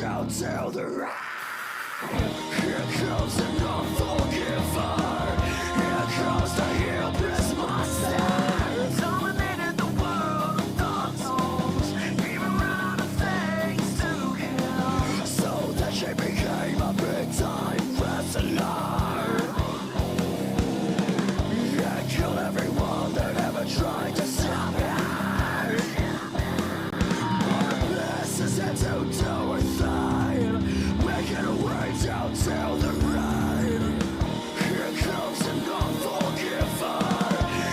down to the right. Here comes an unforgiver. Here comes the hillbilly monster. Dominated the world of dark souls. Even ran out of things to kill. So that she became a big-time wrestler. Yeah, killed everyone that ever tried to stop her. This is it to do with thine. Making a way down to the right. Here comes an unforgiver.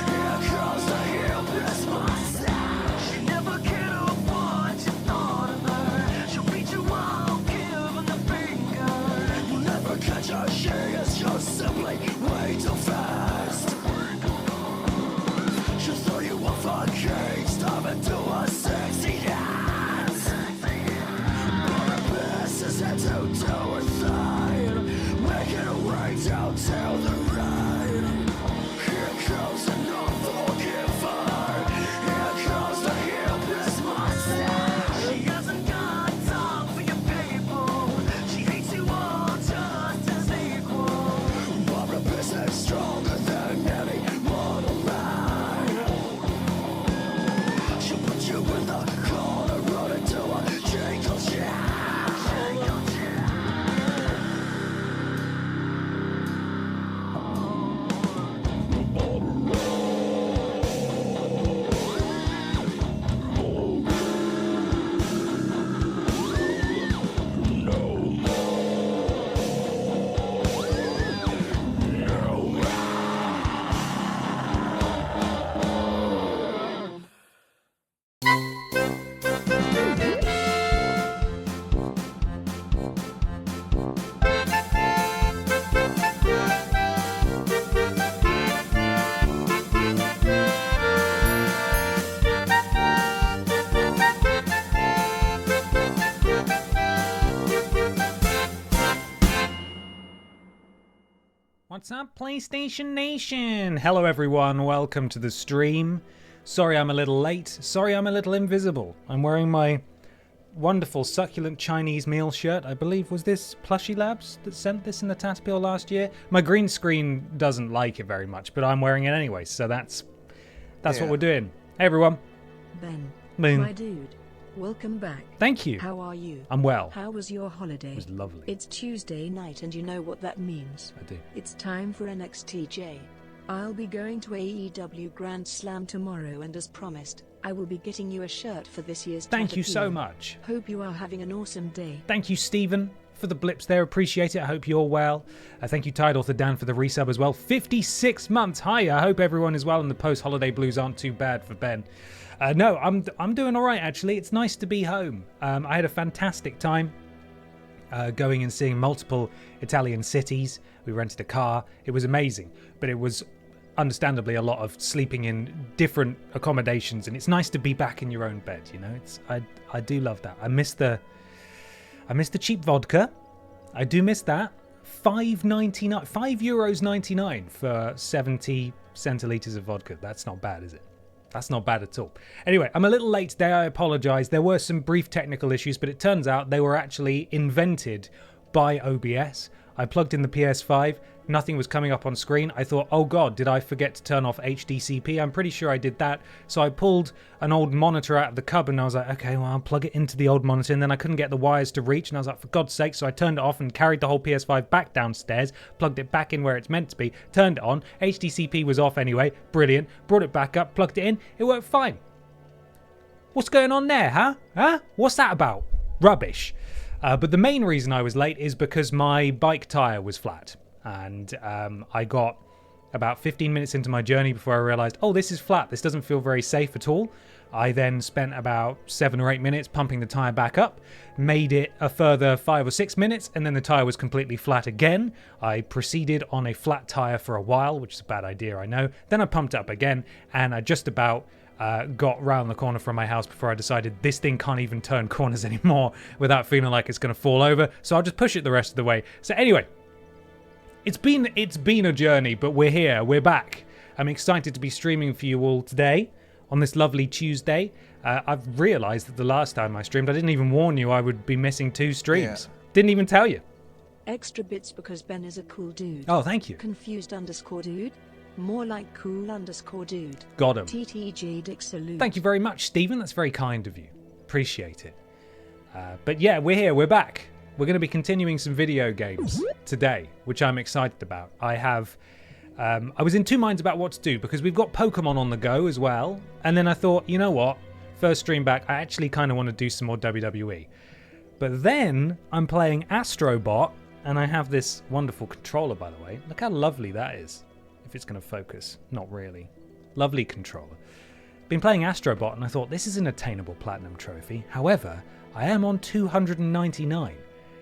Here comes the hillbilly monster. She never cared what you thought of her. She'll beat you up, giving the finger. You'll never catch her, she is just simply way too fast. She'll throw you off a cage, dive into a sexy dance. But the best is it to do with thine. Making a way down to the right. Here comes an unforgiver. Here comes the hillbilly monster. She hasn't got time for your people. She hates you all just as equal. But the best is stronger than anyone alive. She'll put you in the corner, run into a jingle jam. What's up, PlayStation Nation? Hello everyone, welcome to the stream. Sorry I'm a little late, sorry I'm a little invisible. I'm wearing my wonderful succulent Chinese meal shirt. I believe, was this Plushy Labs that sent this in the Tatapil last year? My green screen doesn't like it very much, but I'm wearing it anyway, so that's what we're doing. Hey everyone. Ben, Boom. my dude, welcome back. Thank you. How are you? I'm well. How was your holiday? It was lovely. It's Tuesday night and you know what that means. I do. It's time for NXT J. I'll be going to AEW Grand Slam tomorrow and as promised, I will be getting you a shirt for this year's Thank you so Tatapil. much. Hope you are having an awesome day. Thank you, Stephen, for the blips there. Appreciate it. I hope you're well. Thank you, Tide Author Dan, for the resub as well. 56 months. Hi, I hope everyone is well and the post-holiday blues aren't too bad for Ben. No, I'm doing all right, actually. It's nice to be home. I had a fantastic time going and seeing multiple Italian cities. We rented a car. It was amazing, but it was understandably a lot of sleeping in different accommodations, and it's nice to be back in your own bed, you know. I do love that. I miss the cheap vodka. I do miss that. €5.99 for 70 centilitres of vodka. That's not bad, is it? That's not bad at all. Anyway, I'm a little late today. I apologise. There were some brief technical issues, but it turns out they were actually invented by OBS. I plugged in the PS5. Nothing was coming up on screen. I thought, oh God, did I forget to turn off HDCP? I'm pretty sure I did that. So I pulled an old monitor out of the cupboard and I was like, okay, well, I'll plug it into the old monitor. And then I couldn't get the wires to reach. And I was like, for God's sake. So I turned it off and carried the whole PS5 back downstairs, plugged it back in where it's meant to be, turned it on. HDCP was off anyway. Brilliant. Brought it back up, plugged it in. It worked fine. What's going on there, huh? What's that about? Rubbish. But the main reason I was late is because my bike tyre was flat. And I got about 15 minutes into my journey before I realised, oh, this is flat. This doesn't feel very safe at all. I then spent about 7 or 8 minutes pumping the tyre back up, made it a further 5 or 6 minutes, and then the tyre was completely flat again. I proceeded on a flat tyre for a while, which is a bad idea, I know. Then I pumped up again, and I just about got round the corner from my house before I decided this thing can't even turn corners anymore without feeling like it's going to fall over. So I'll just push it the rest of the way. So anyway, it's been a journey, but we're here. We're back. I'm excited to be streaming for you all today on this lovely Tuesday. I've realised that the last time I streamed, I didn't even warn you I would be missing 2 streams. Yeah. Didn't even tell you. Extra bits because Ben is a cool dude. Oh, thank you. Confused_dude? More like cool_dude. Got him. TTG Dick salute. Thank you very much, Stephen. That's very kind of you. Appreciate it. But yeah, we're here. We're back. We're going to be continuing some video games today, which I'm excited about. I was in 2 minds about what to do because we've got Pokemon on the go as well. And then I thought, you know what? First stream back, I actually kind of want to do some more WWE. But then I'm playing Astrobot, and I have this wonderful controller, by the way. Look how lovely that is. If it's going to focus. Not really. Lovely controller. Been playing Astrobot, and I thought, this is an attainable platinum trophy. However, I am on 299.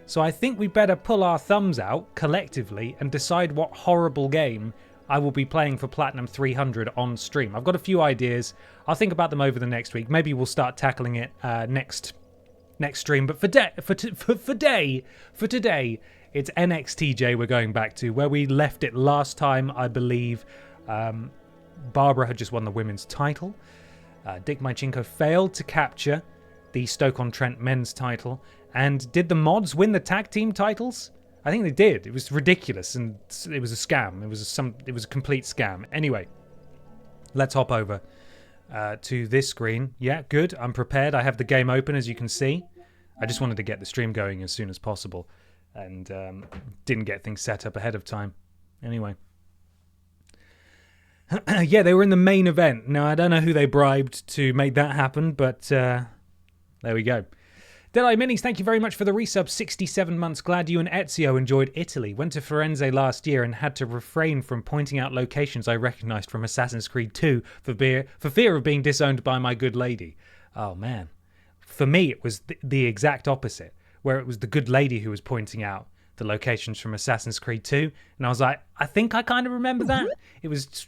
So I think we better pull our thumbs out collectively and decide what horrible game I will be playing for Platinum 300 on stream. I've got a few ideas. I'll think about them over the next week. Maybe we'll start tackling it next stream. But for today, it's NXT J we're going back to, where we left it last time, I believe. Barbara had just won the women's title. Dick Mychenko failed to capture the Stoke-on-Trent men's title. And did the mods win the tag team titles? I think they did. It was ridiculous, and it was a scam. It was a complete scam. Anyway, let's hop over to this screen. Yeah, good. I'm prepared. I have the game open, as you can see. I just wanted to get the stream going as soon as possible, and didn't get things set up ahead of time. Anyway. Yeah, they were in the main event. Now, I don't know who they bribed to make that happen, but there we go. Delay Minis, thank you very much for the resub. 67 months. Glad you and Ezio enjoyed Italy. Went to Firenze last year and had to refrain from pointing out locations I recognised from Assassin's Creed 2 for fear of being disowned by my good lady. Oh, man. For me, it was the exact opposite, where it was the good lady who was pointing out the locations from Assassin's Creed 2. And I was like, I think I kind of remember that. It was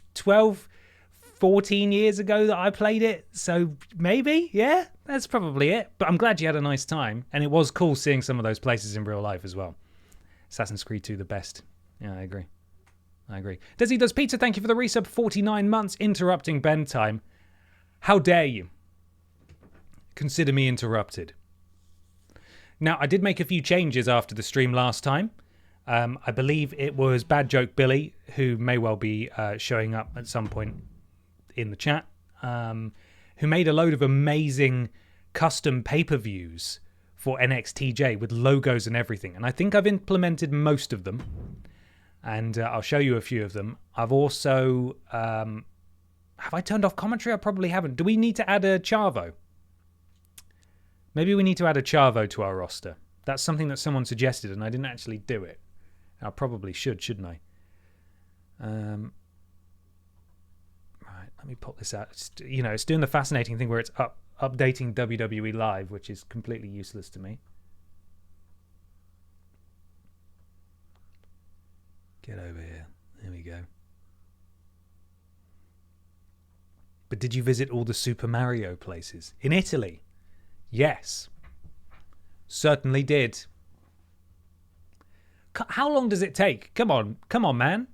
14 years ago that I played it, so maybe, yeah, that's probably it. But I'm glad you had a nice time, and it was cool seeing some of those places in real life as well. Assassin's Creed 2, the best. Yeah, I agree. Desi Does Pizza, thank you for the resub. 49 months, interrupting Ben time. How dare you? Consider me interrupted. Now, I did make a few changes after the stream last time. I believe it was Bad Joke Billy, who may well be showing up at some point in the chat, who made a load of amazing custom pay-per-views for NXT J with logos and everything. And I think I've implemented most of them. And I'll show you a few of them. I've also... have I turned off commentary? I probably haven't. Do we need to add a Chavo? Maybe we need to add a Chavo to our roster. That's something that someone suggested, and I didn't actually do it. I probably shouldn't I? Right, let me pop this out. It's doing the fascinating thing where it's updating WWE Live, which is completely useless to me. Get over here. There we go. But did you visit all the Super Mario places? In Italy? Yes. Certainly did. How long does it take? Come on, man.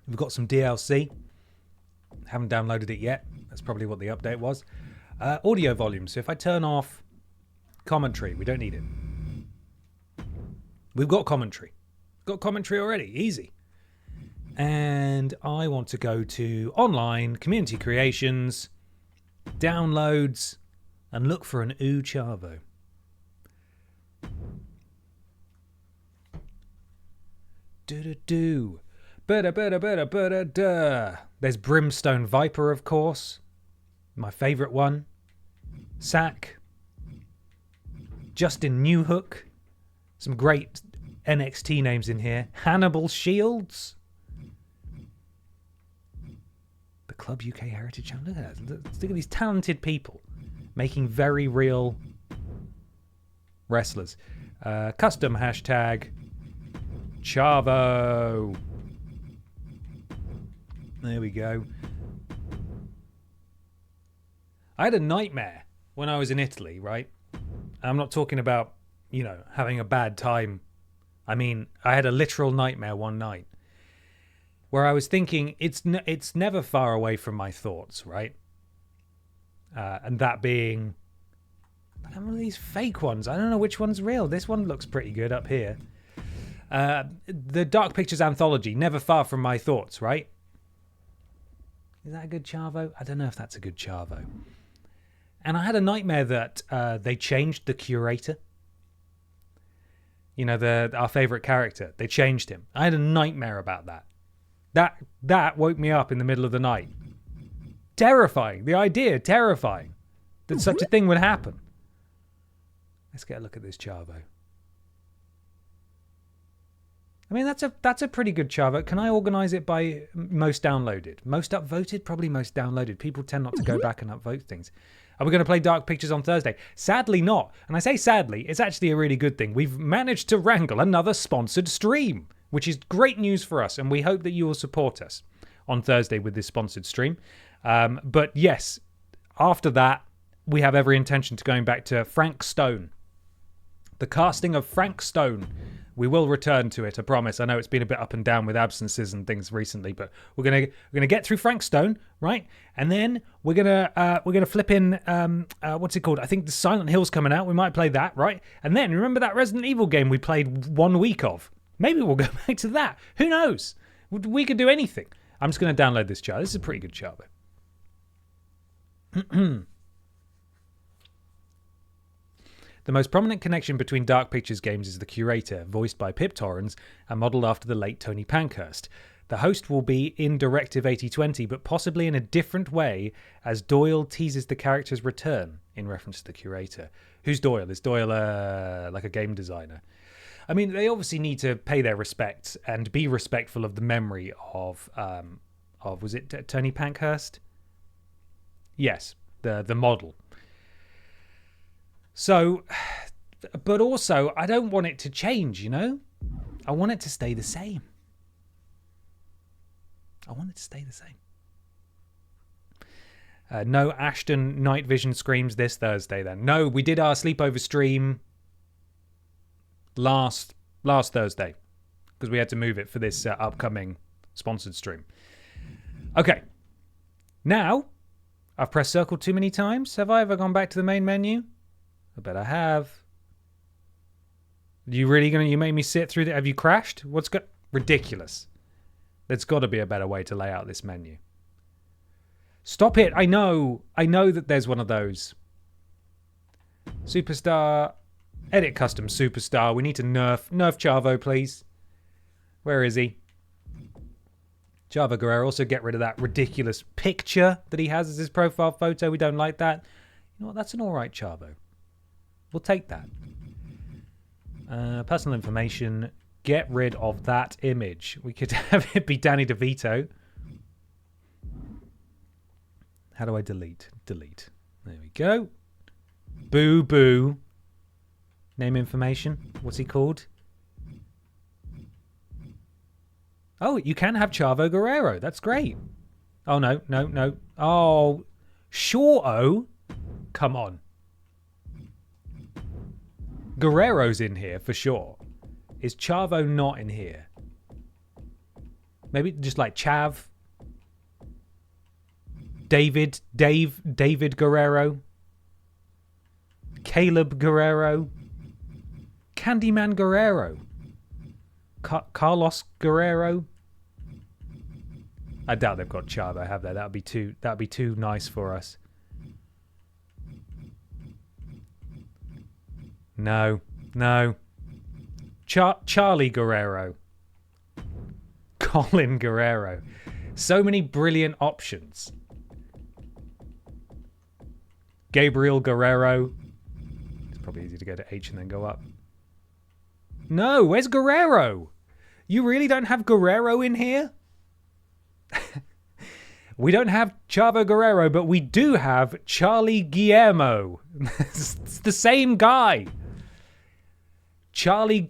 We've got some DLC. Haven't downloaded it yet. That's probably what the update was. Audio volume. So if I turn off commentary, we don't need it. We've got commentary. Got commentary already. Easy. And I want to go to online, community creations, downloads, and look for an Ooh Chavo. Do-do-do. Ba-da-ba-da-ba-da-ba-da-da. There's Brimstone Viper, of course. My favourite one. Sack. Justin Newhook. Some great NXT names in here. Hannibal Shields. The Club UK Heritage Channel. Look at that. Look at these talented people making very real wrestlers. Custom hashtag Chavo. There we go. I had a nightmare when I was in Italy, right? I'm not talking about, having a bad time. I mean, I had a literal nightmare one night where I was thinking it's never far away from my thoughts, right? And that being one of these fake ones. I don't know which one's real. This one looks pretty good up here. The Dark Pictures Anthology, Never Far From My Thoughts, right? Is that a good Chavo? I don't know if that's a good Chavo. And I had a nightmare that they changed the curator. Our favorite character. They changed him. I had a nightmare about that. That woke me up in the middle of the night. Terrifying. The idea, terrifying. That such a thing would happen. Let's get a look at this Chavo. I mean, that's a pretty good Chavo. Can I organise it by most downloaded? Most upvoted? Probably most downloaded. People tend not to go back and upvote things. Are we going to play Dark Pictures on Thursday? Sadly not. And I say sadly, it's actually a really good thing. We've managed to wrangle another sponsored stream, which is great news for us. And we hope that you will support us on Thursday with this sponsored stream. But yes, after that, we have every intention to going back to Frank Stone. The casting of Frank Stone. We will return to it, I promise. I know it's been a bit up and down with absences and things recently, but we're gonna get through Frank Stone, right? And then we're gonna flip in what's it called? I think the Silent Hill's coming out. We might play that, right? And then remember that Resident Evil game we played 1 week of? Maybe we'll go back to that. Who knows? We could do anything. I'm just gonna download this chart. This is a pretty good chart. The most prominent connection between Dark Pictures games is the curator, voiced by Pip Torrens and modelled after the late Tony Pankhurst. The host will be in Directive 8020, but possibly in a different way, as Doyle teases the character's return, in reference to the curator. Who's Doyle? Is Doyle like a game designer? I mean, they obviously need to pay their respects and be respectful of the memory of was it Tony Pankhurst? Yes, the model. So, but also, I don't want it to change, I want it to stay the same. No Ashton Night Vision screams this Thursday then. No, we did our sleepover stream last Thursday because we had to move it for this upcoming sponsored stream. Okay. Now, I've pressed circle too many times. Have I ever gone back to the main menu? I bet I have. You made me sit through that? Have you crashed? Ridiculous. There's got to be a better way to lay out this menu. Stop it. I know that there's one of those. Superstar. Edit custom superstar. We need to nerf Chavo, please. Where is he? Chavo Guerrero. Also get rid of that ridiculous picture that he has as his profile photo. We don't like that. You know what? That's an alright Chavo. We'll take that. Personal information. Get rid of that image. We could have it be Danny DeVito. How do I delete? Delete. There we go. Boo Boo. Name information. What's he called? Oh, you can have Chavo Guerrero. That's great. Oh, no. Oh, Shaw-O? Come on. Guerrero's in here for sure. Is Chavo not in here? Maybe just like Chav. David Guerrero. Caleb Guerrero. Candyman Guerrero. Carlos Guerrero. I doubt they've got Chavo, have they? That'd be too nice for us. No. Charlie Guerrero. Colin Guerrero. So many brilliant options. Gabriel Guerrero. It's probably easy to go to H and then go up. No, where's Guerrero? You really don't have Guerrero in here? We don't have Chavo Guerrero, but we do have Charlie Guillermo. It's the same guy. Charlie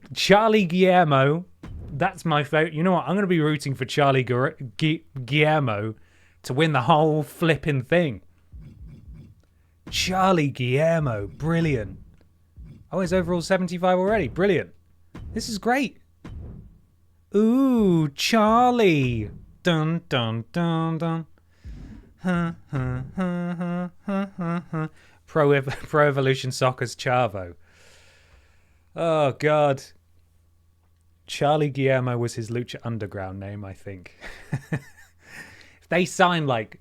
Guillermo. That's my favorite. You know what? I'm going to be rooting for Charlie Guillermo to win the whole flipping thing. Charlie Guillermo. Brilliant. Oh, his overall 75 already. Brilliant. This is great. Ooh, Charlie. Dun, dun, dun, dun. Pro Evolution Soccer's Chavo. Oh, God. Charlie Guillermo was his Lucha Underground name, I think. If they sign, like,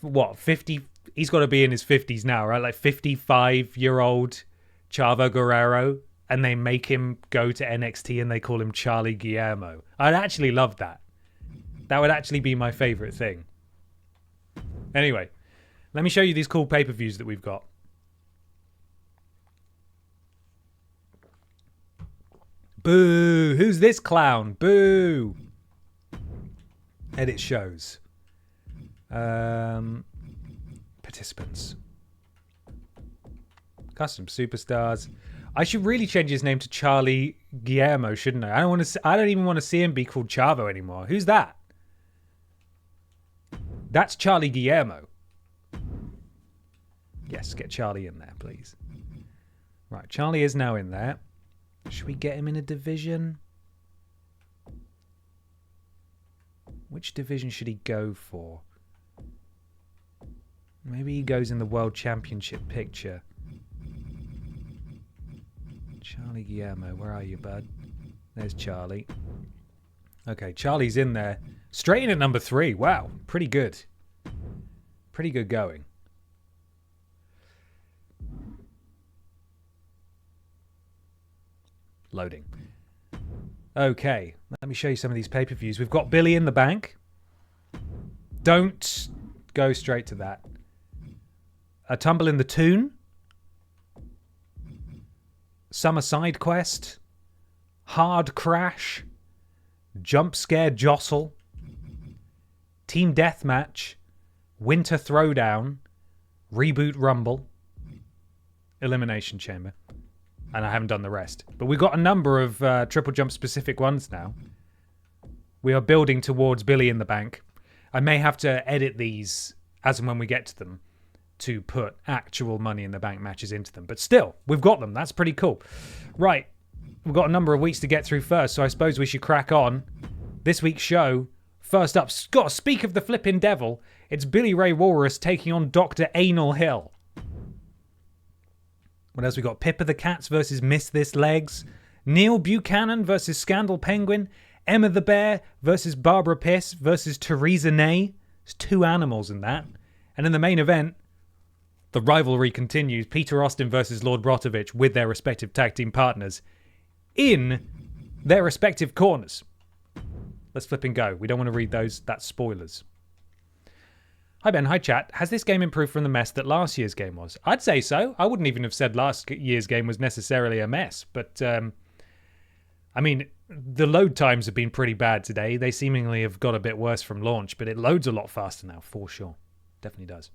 what, 50... He's got to be in his 50s now, right? Like 55-year-old Chavo Guerrero, and they make him go to NXT and they call him Charlie Guillermo. I'd actually love that. That would actually be my favorite thing. Anyway, let me show you these cool pay-per-views that we've got. Boo! Who's this clown? Boo! Edit shows. Participants. Custom superstars. I should really change his name to Charlie Guillermo, shouldn't I? I don't even want to see him be called Chavo anymore. Who's that? That's Charlie Guillermo. Yes, get Charlie in there, please. Right, Charlie is now in there. Should we get him in a division? Which division should he go for? Maybe he goes in the World Championship picture. Charlie Guillermo, where are you, bud? There's Charlie. Okay, Charlie's in there. Straight in at number 3. Wow, pretty good. Pretty good going. Loading. Okay, let me show you some of these pay-per-views. We've got Billy in the Bank. Don't go straight to that. A Tumble in the Toon. Summer Side Quest. Hard Crash. Jump Scare Jostle. Team Deathmatch. Winter Throwdown. Reboot Rumble. Elimination Chamber. And I haven't done the rest. But we've got a number of Triple Jump specific ones now. We are building towards Billy in the Bank. I may have to edit these as and when we get to them to put actual Money in the Bank matches into them. But still, we've got them. That's pretty cool. Right. We've got a number of weeks to get through first, so I suppose we should crack on. This week's show, first up, got to speak of the flipping devil. It's Billy Ray Walrus taking on Dr. Anal Hill. What else we got? Pippa the Cats versus Miss This Legs. Neil Buchanan versus Scandal Penguin. Emma the Bear versus Barbara Piss versus Theresa Ney. There's 2 animals in that. And in the main event, the rivalry continues. Peter Austin versus Lord Brovich with their respective tag team partners in their respective corners. Let's flip and go. We don't want to read those. That's spoilers. Hi Ben, hi chat. Has this game improved from the mess that last year's game was? I'd say so. I wouldn't even have said last year's game was necessarily a mess. But, I mean, the load times have been pretty bad today. They seemingly have got a bit worse from launch, but it loads a lot faster now, for sure. Definitely does.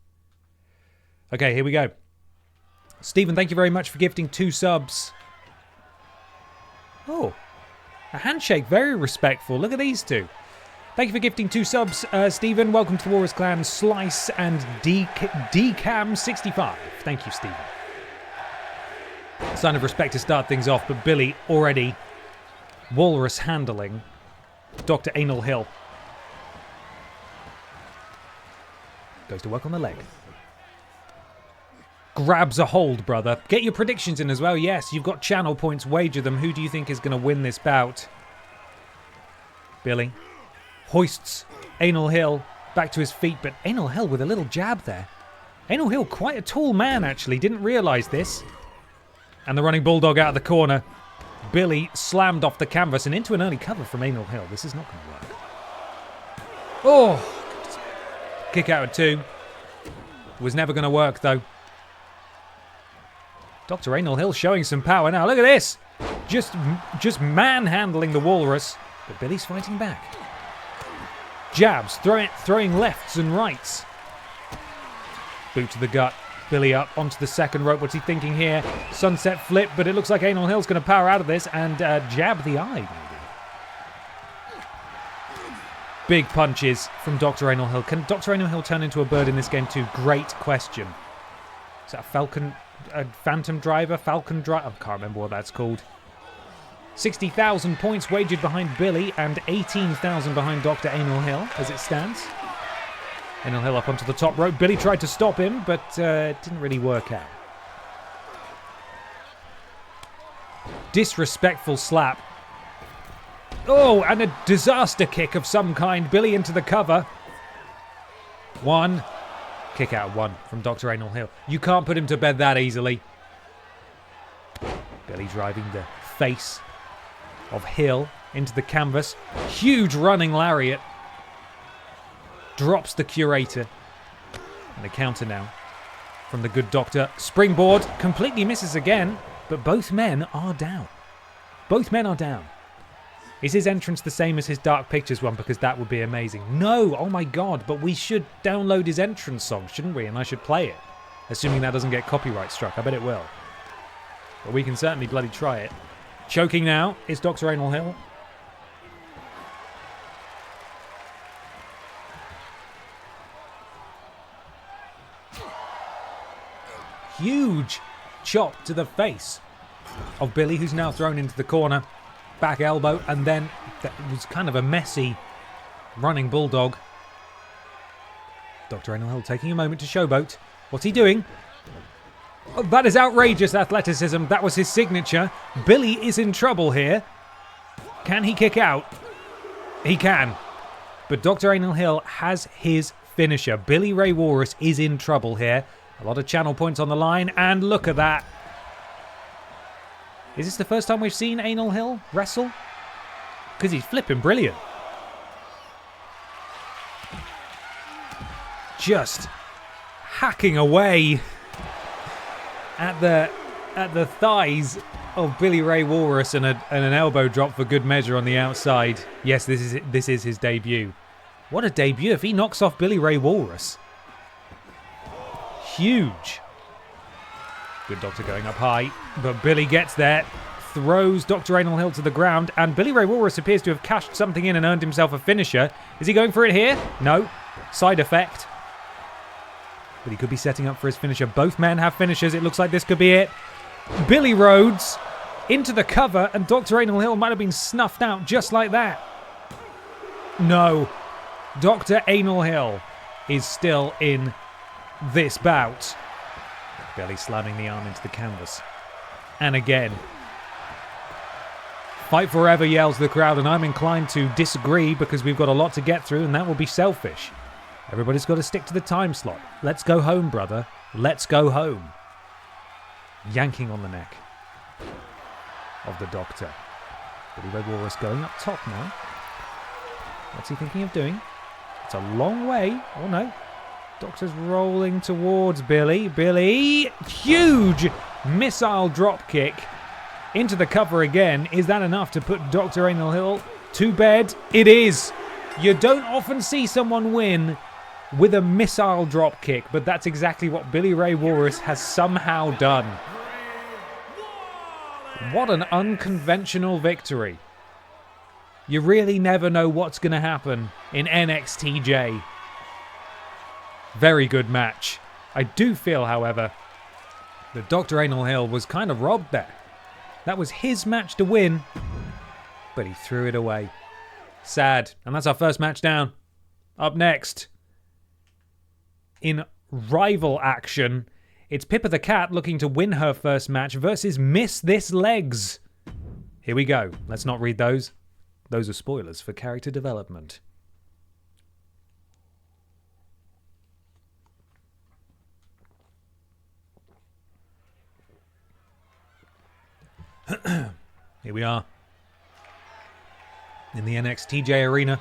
Okay, here we go. Stephen, thank you very much for gifting 2 subs. Oh, a handshake. Very respectful. Look at these 2. Thank you for gifting 2 subs, Stephen. Welcome to the Walrus Clan, Slice and DCam65. Thank you, Stephen. Sign of respect to start things off, but Billy already Walrus handling Dr. Anal Hill. Goes to work on the leg. Grabs a hold, brother. Get your predictions in as well. Yes, you've got channel points. Wager them. Who do you think is going to win this bout? Billy hoists Anal Hill back to his feet, but Anal Hill with a little jab there. Anal Hill, quite a tall man, actually. Didn't realise this. And the running bulldog out of the corner. Billy slammed off the canvas and into an early cover from Anal Hill. This is not going to work. Oh! Kick out at 2. Was never going to work, though. Dr. Anal Hill showing some power now. Look at this. Just manhandling the Walrus. But Billy's fighting back. Jabs, throwing lefts and rights. Boot to the gut. Billy up onto the second rope. What's he thinking here? Sunset flip, but it looks like Anal Hill's going to power out of this and jab the eye, maybe. Big punches from Dr. Anal Hill. Can Dr. Anal Hill turn into a bird in this game too? Great question. Is that a falcon a Phantom Driver, Falcon Driver. I can't remember what that's called. 60,000 points wagered behind Billy and 18,000 behind Dr. Anal Hill as it stands. Anal Hill up onto the top rope. Billy tried to stop him, but it didn't really work out. Disrespectful slap. Oh, and a disaster kick of some kind. Billy into the cover. One. Kick out one from Dr. Anal Hill. You can't put him to bed that easily. Billy driving the face of Hill into the canvas. Huge running lariat. Drops the curator. And a counter now from the good doctor. Springboard. Completely misses again. But both men are down. Both men are down. Is his entrance the same as his Dark Pictures one? Because that would be amazing. No! Oh my god. But we should download his entrance song, shouldn't we? And I should play it. Assuming that doesn't get copyright struck. I bet it will. But we can certainly bloody try it. Choking now is Dr. Anal Hill. Huge chop to the face of Billy, who's now thrown into the corner. Back elbow, and then that was kind of a messy running bulldog. Dr. Anal Hill taking a moment to showboat. What's he doing? Oh, that is outrageous athleticism. That was his signature. Billy is in trouble here. Can he kick out? He can. But Dr. Anal Hill has his finisher. Billy Ray Walrus is in trouble here. A lot of channel points on the line, and look at that. Is this the first time we've seen Anal Hill wrestle? Because he's flipping brilliant. Just hacking away at the thighs of Billy Ray Walrus, and an elbow drop for good measure on the outside. Yes, this is his debut. What a debut if he knocks off Billy Ray Walrus. Huge. Good doctor going up high, but Billy gets there, throws Dr. Anal Hill to the ground, and Billy Ray Walrus appears to have cashed something in and earned himself a finisher. Is he going for it here? No. Side effect. But he could be setting up for his finisher. Both men have finishers. It looks like this could be it. Billy Rhodes into the cover, and Dr. Anal Hill might have been snuffed out just like that. No. Dr. Anal Hill is still in this bout. Billy slamming the arm into the canvas. And again. Fight forever, yells the crowd, and I'm inclined to disagree because we've got a lot to get through, and that will be selfish. Everybody's got to stick to the time slot. Let's go home, brother. Let's go home. Yanking on the neck of the doctor. Billy Ray Walrus going up top now. What's he thinking of doing? It's a long way. Oh no. Doctor's rolling towards Billy. Billy, huge missile drop kick into the cover again. Is that enough to put Dr. Anal Hill to bed? It is. You don't often see someone win with a missile drop kick, but that's exactly what Billy Ray Walrus has somehow done. What an unconventional victory. You really never know what's going to happen in NXT J. Very good match. I do feel, however, that Dr. Anal Hill was kind of robbed there. That was his match to win, but he threw it away. Sad. And that's our first match down. Up next, in rival action, it's Pippa the Cat looking to win her first match versus Miss This Legs. Here we go. Let's not read those. Those are spoilers for character development. Here we are in the NXT J arena.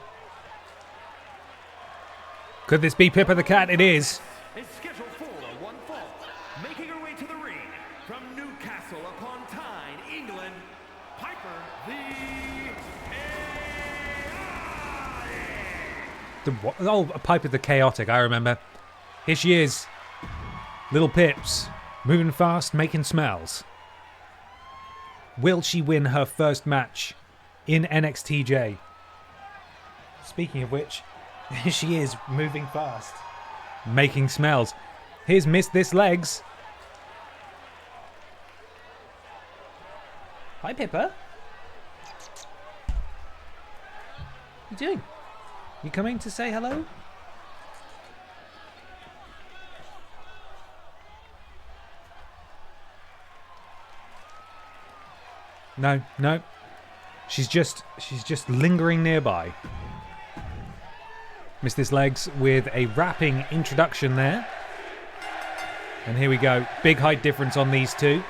Could this be Pippa the Cat? It is. It's scheduled for one fall, making her way to the ring from Newcastle upon Tyne, England, Pippa the Oh, Pippa the Chaotic, I remember. Here she is. Little Pips, moving fast, making smells. Will she win her first match in NXT J? Speaking of which, here she is, moving fast, making smells. Here's Miss This Legs. Hi, Pippa. What are you doing? You coming to say hello? No, no. She's just lingering nearby. Missed his legs with a rapping introduction there. And here we go. Big height difference on these two.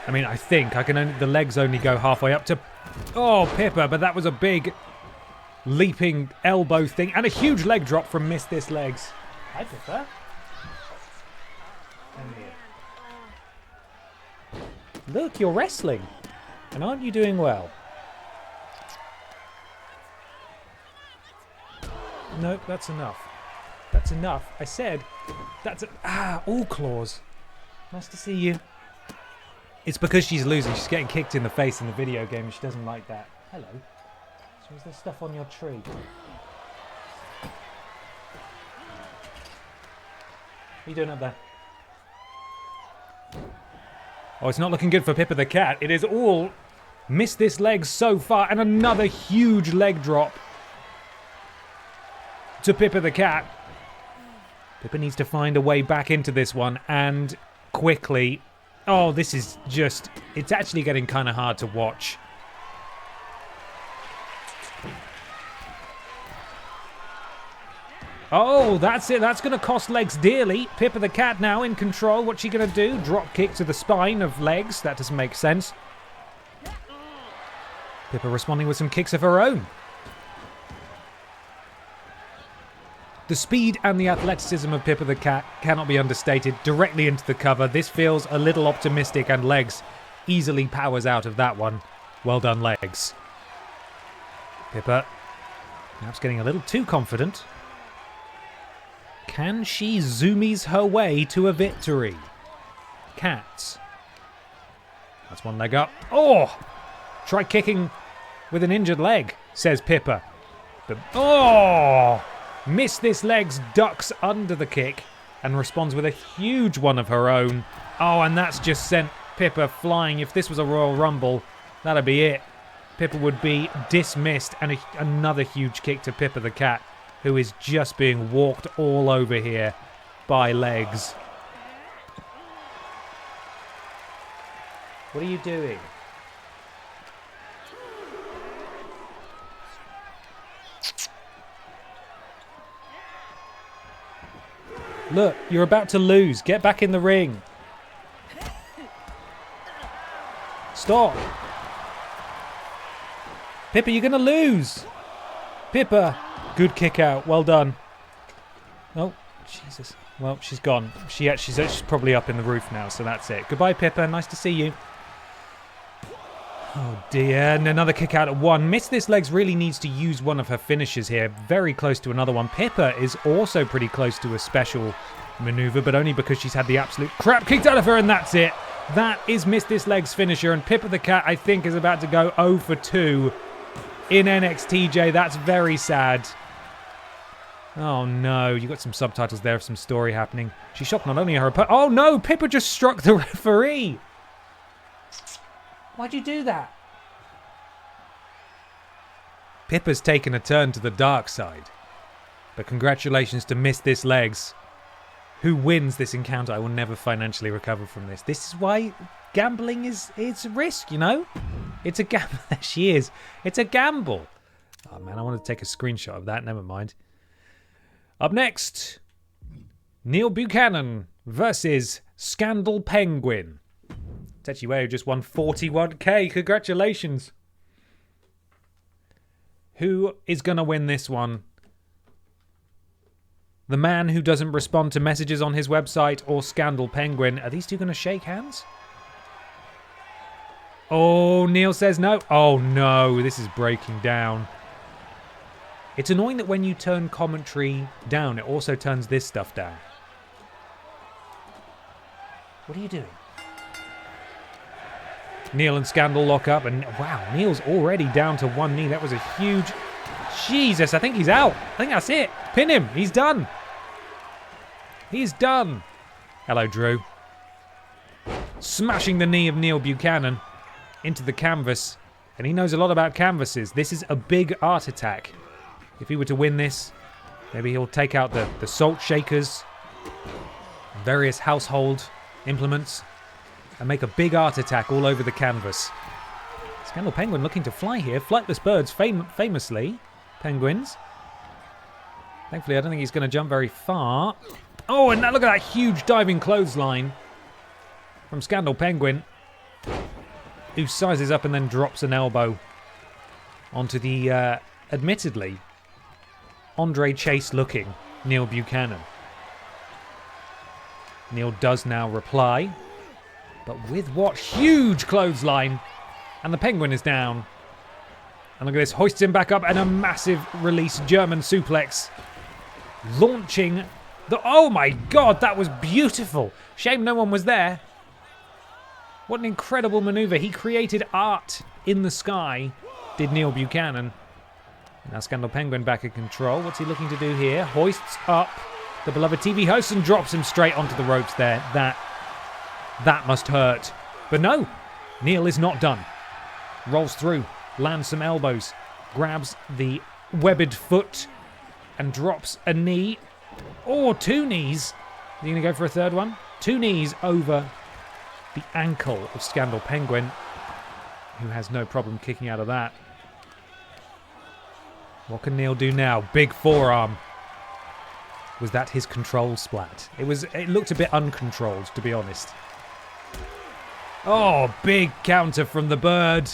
I mean, I think the legs only go halfway up to... Oh, Pippa, but that was a big leaping elbow thing. And a huge leg drop from Miss This Legs. Hi, Pippa. Come here. Look, you're wrestling. And aren't you doing well? Nope, that's enough. That's enough. I said that's all claws. Nice to see you. It's because she's losing. She's getting kicked in the face in the video game and she doesn't like that. Hello. So is there stuff on your tree? What are you doing up there? Oh, it's not looking good for Pippa the cat. It is all Miss This Leg so far. And another huge leg drop to Pippa the cat. Pippa needs to find a way back into this one and quickly. Oh, this is just... It's actually getting kind of hard to watch. Oh, that's it. That's going to cost Legs dearly. Pippa the cat now in control. What's she going to do? Drop kick to the spine of Legs. That doesn't make sense. Pippa responding with some kicks of her own. The speed and the athleticism of Pippa the cat cannot be understated. Directly into the cover. This feels a little optimistic and Legs easily powers out of that one. Well done, Legs. Pippa perhaps getting a little too confident. Can she zoomies her way to a victory? Cats. That's one leg up. Oh! Try kicking with an injured leg, says Pippa. But, oh! Miss This Legs ducks under the kick and responds with a huge one of her own. Oh, and that's just sent Pippa flying. If this was a Royal Rumble, that'd be it. Pippa would be dismissed. And another huge kick to Pippa the cat, who is just being walked all over here by Legs. What are you doing? Look, you're about to lose. Get back in the ring. Stop. Pippa, you're going to lose. Pippa. Good kick out. Well done. Oh, Jesus. Well, she's gone. She's probably up in the roof now, so that's it. Goodbye, Pippa. Nice to see you. Oh, dear. And another kick out at one. Miss This Legs really needs to use one of her finishes here. Very close to another one. Pippa is also pretty close to a special maneuver, but only because she's had the absolute crap kicked out of her, and that's it. That is Miss This Legs' finisher, and Pippa the cat, I think, is about to go 0 for 2 in NXT J. That's very sad. Oh, no. You got some subtitles there of some story happening. She shocked not only her opponent... Oh, no! Pippa just struck the referee! Why'd you do that? Pippa's taken a turn to the dark side. But congratulations to Miss This Legs, who wins this encounter. I will never financially recover from this. This is why gambling it's a risk, you know? It's a gamble. There she is. It's a gamble. Oh, man, I want to take a screenshot of that. Never mind. Up next, Neil Buchanan versus Scandal Penguin. Tetsuya just won 41k. Congratulations. Who is going to win this one? The man who doesn't respond to messages on his website or Scandal Penguin? Are these two going to shake hands? Oh, Neil says no. Oh, no. This is breaking down. It's annoying that when you turn commentary down, it also turns this stuff down. What are you doing? Neil and Scandal lock up, and wow, Neil's already down to one knee. That was a huge... Jesus, I think he's out. I think that's it. Pin him. He's done. He's done. Hello, Drew. smashing the knee of Neil Buchanan into the canvas. And he knows a lot about canvases. This is a big art attack. If he were to win this, maybe he'll take out the salt shakers, various household implements, and make a big art attack all over the canvas. Scandal Penguin looking to fly here. Flightless birds, famously. Penguins. Thankfully, I don't think he's going to jump very far. Oh, and now look at that huge diving clothesline from Scandal Penguin, who sizes up and then drops an elbow onto the, admittedly, Andre Chase-looking Neil Buchanan. Neil does now reply, but with what huge clothesline, and the Penguin is down. And look at this, hoists him back up, and a massive release German suplex, launching the... Oh my God, that was beautiful. Shame no one was there. What an incredible maneuver. He created art in the sky, did Neil Buchanan. Now Scandal Penguin back in control. What's he looking to do here? Hoists up the beloved TV host and drops him straight onto the ropes there. That must hurt. But no, Neil is not done. Rolls through, lands some elbows, grabs the webbed foot and drops a knee. Or 2 knees. Is he going to go for a third one? 2 knees over the ankle of Scandal Penguin, who has no problem kicking out of that. What can Neil do now? Big forearm. Was that his control splat? It looked a bit uncontrolled, to be honest. Oh, big counter from the Bird,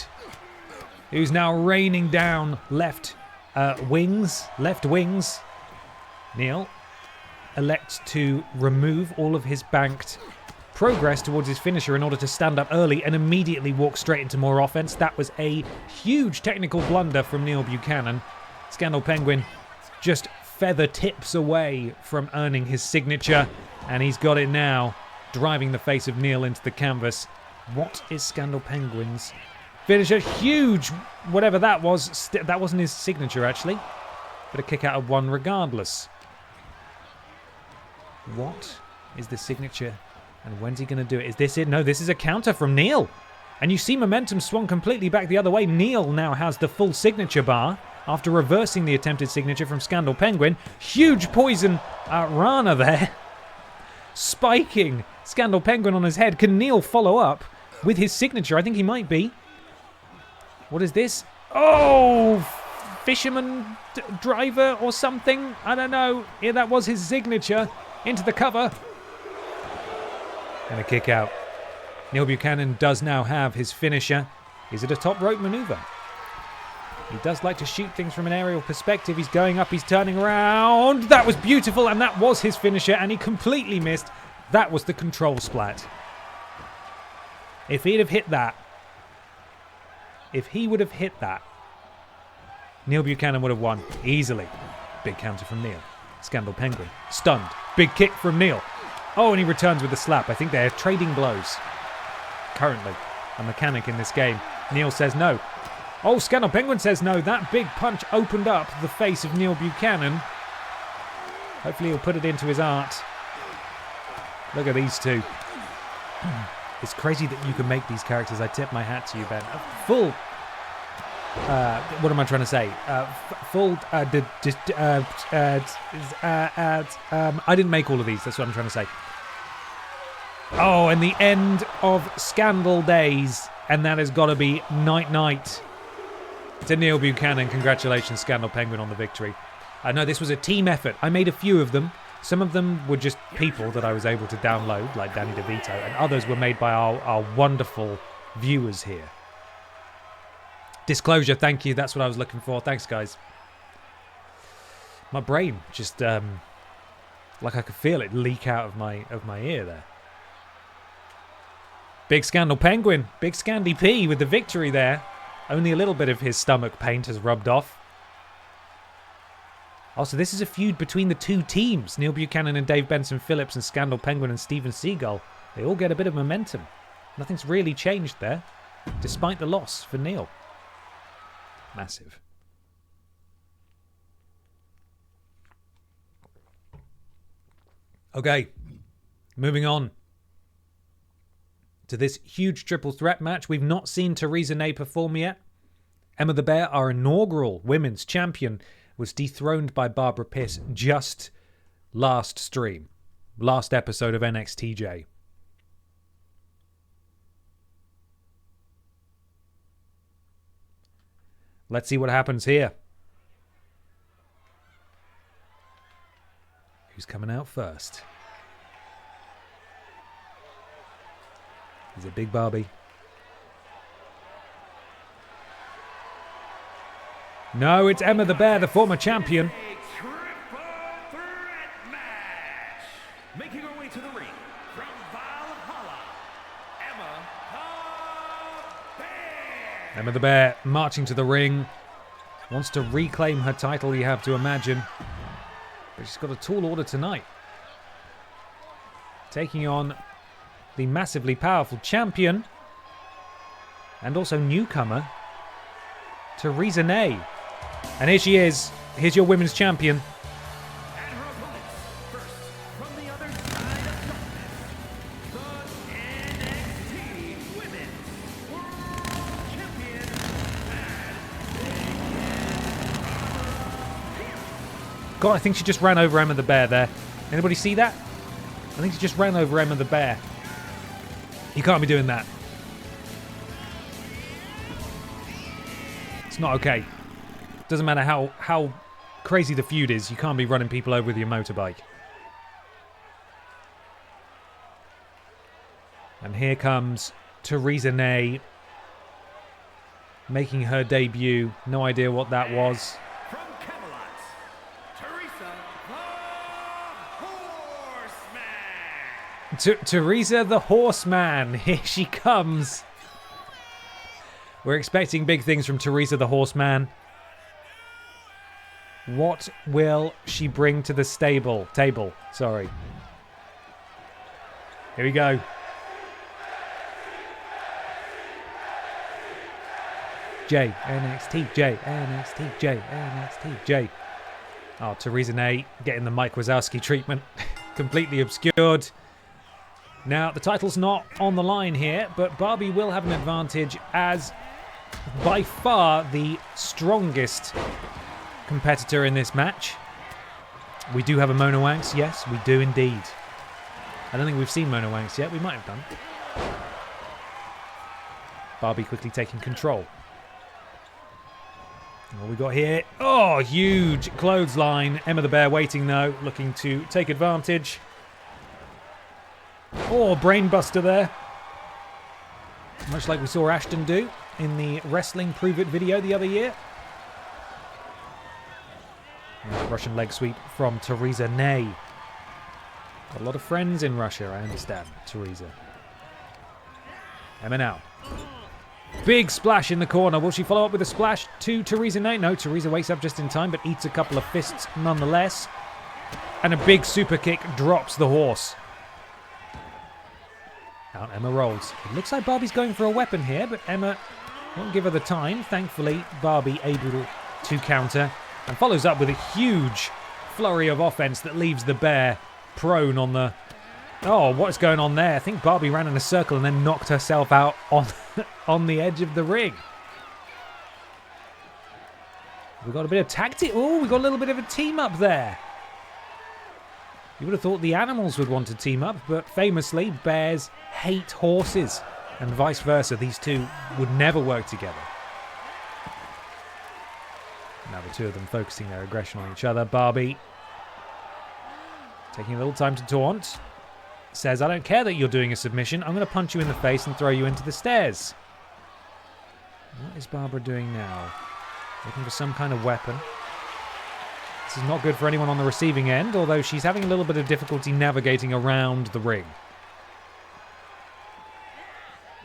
who's now raining down left wings. Neil elects to remove all of his banked progress towards his finisher in order to stand up early and immediately walk straight into more offense. That was a huge technical blunder from Neil Buchanan. Scandal Penguin just feather tips away from earning his signature, and he's got it now, driving the face of Neil into the canvas. What is Scandal Penguin's finisher? Huge, whatever that was. That wasn't his signature, actually, but a kick out of 1 regardless. What is the signature, and when's he going to do it? Is this it? No, this is a counter from Neil. And you see momentum swung completely back the other way. Neil now has the full signature bar after reversing the attempted signature from Scandal Penguin. Huge poison Rana there, spiking Scandal Penguin on his head. Can Neil follow up with his signature? I think he might be. What is this? Oh, fisherman driver or something? I don't know. Yeah, that was his signature. Into the cover. And a kick out. Neil Buchanan does now have his finisher. Is it a top rope maneuver? He does like to shoot things from an aerial perspective. He's going up, he's turning around. That was beautiful, and that was his finisher, and he completely missed. That was the control splat. If he'd have hit that, Neil Buchanan would have won easily. Big counter from Neil. Scandal Penguin. Stunned. Big kick from Neil. Oh, and he returns with a slap. I think they're trading blows. Currently, a mechanic in this game. Neil says no. Oh, Scandal Penguin says no. That big punch opened up the face of Neil Buchanan. Hopefully he'll put it into his art. Look at these two. It's crazy that you can make these characters. I tip my hat to you, Ben. Full... what am I trying to say? I didn't make all of these. That's what I'm trying to say. Oh, and the end of Scandal Days. And that has got to be night-night to Neil Buchanan. Congratulations, Scandal Penguin, on the victory. I know this was a team effort. I made a few of them. Some of them were just people that I was able to download, like Danny DeVito, and others were made by our wonderful viewers here. Disclosure, thank you. That's what I was looking for. Thanks, guys. My brain just, like I could feel it leak out of my ear there. Big Scandal Penguin, big Scandy P with the victory there. Only a little bit of his stomach paint has rubbed off. Also, this is a feud between the two teams. Neil Buchanan and Dave Benson Phillips, and Scandal Penguin and Steven Seagull. They all get a bit of momentum. Nothing's really changed there, despite the loss for Neil. Massive. Okay, moving on to this huge triple threat match. We've not seen Theresa Ney perform yet. Emma the Bear, our inaugural women's champion, was dethroned by Barbara Pierce just last stream. Last episode of NXT J. Let's see what happens here. Who's coming out first? Is it Big Barbie? No, it's Emma the Bear, the former champion. Triple threat match. Making her way to the ring from Valhalla, Emma the Bear marching to the ring. Wants to reclaim her title, you have to imagine. But she's got a tall order tonight. Taking on the massively powerful champion. And also newcomer, Theresa Ney. And here she is. Here's your women's champion. And her opponents, first from the other side of darkness, the NXT Women's World Champion, God, I think she just ran over Emma the Bear there. Anybody see that? I think she just ran over Emma the Bear. You can't be doing that. It's not okay. Doesn't matter how crazy the feud is, you can't be running people over with your motorbike. And here comes Theresa Ney making her debut. No idea what that was. from Camelot, Theresa the Horseman. Theresa the Horseman. Here she comes. We're expecting big things from Theresa the Horseman. What will she bring to the table? Sorry. Here we go. J, NXT J, NXT J, NXT J. Oh, Theresa Ney getting the Mike Wazowski treatment. Completely obscured. Now, the title's not on the line here, but Barbie will have an advantage as by far the strongest competitor in this match. We do have a Mona Wanks. Yes, we do indeed. I don't think we've seen Mona Wanks yet. We might have done. Barbie quickly taking control. What we got here? Oh, huge clothesline. Emma the Bear waiting though, looking to take advantage. Oh, brainbuster there. Much like we saw Ashton do in the Wrestling Prove It video the other year. Russian leg sweep from Theresa Ney. Got a lot of friends in Russia, I understand, Theresa. Emma now. Big splash in the corner. Will she follow up with a splash to Theresa Ney? No, Theresa wakes up just in time, but eats a couple of fists nonetheless. And a big super kick drops the horse. Out Emma rolls. It looks like Barbie's going for a weapon here, but Emma won't give her the time. Thankfully, Barbie able to counter. And follows up with a huge flurry of offense that leaves the Bear prone on the... Oh, what is going on there? I think Barbie ran in a circle and then knocked herself out on the edge of the ring. We got a bit of tactic. Oh, we got a little bit of a team up there. You would have thought the animals would want to team up, but famously, bears hate horses. And vice versa, these two would never work together. Now the two of them focusing their aggression on each other. Barbie taking a little time to taunt. Says, I don't care that you're doing a submission. I'm going to punch you in the face and throw you into the stairs. What is Barbara doing now? Looking for some kind of weapon. This is not good for anyone on the receiving end, although she's having a little bit of difficulty navigating around the ring.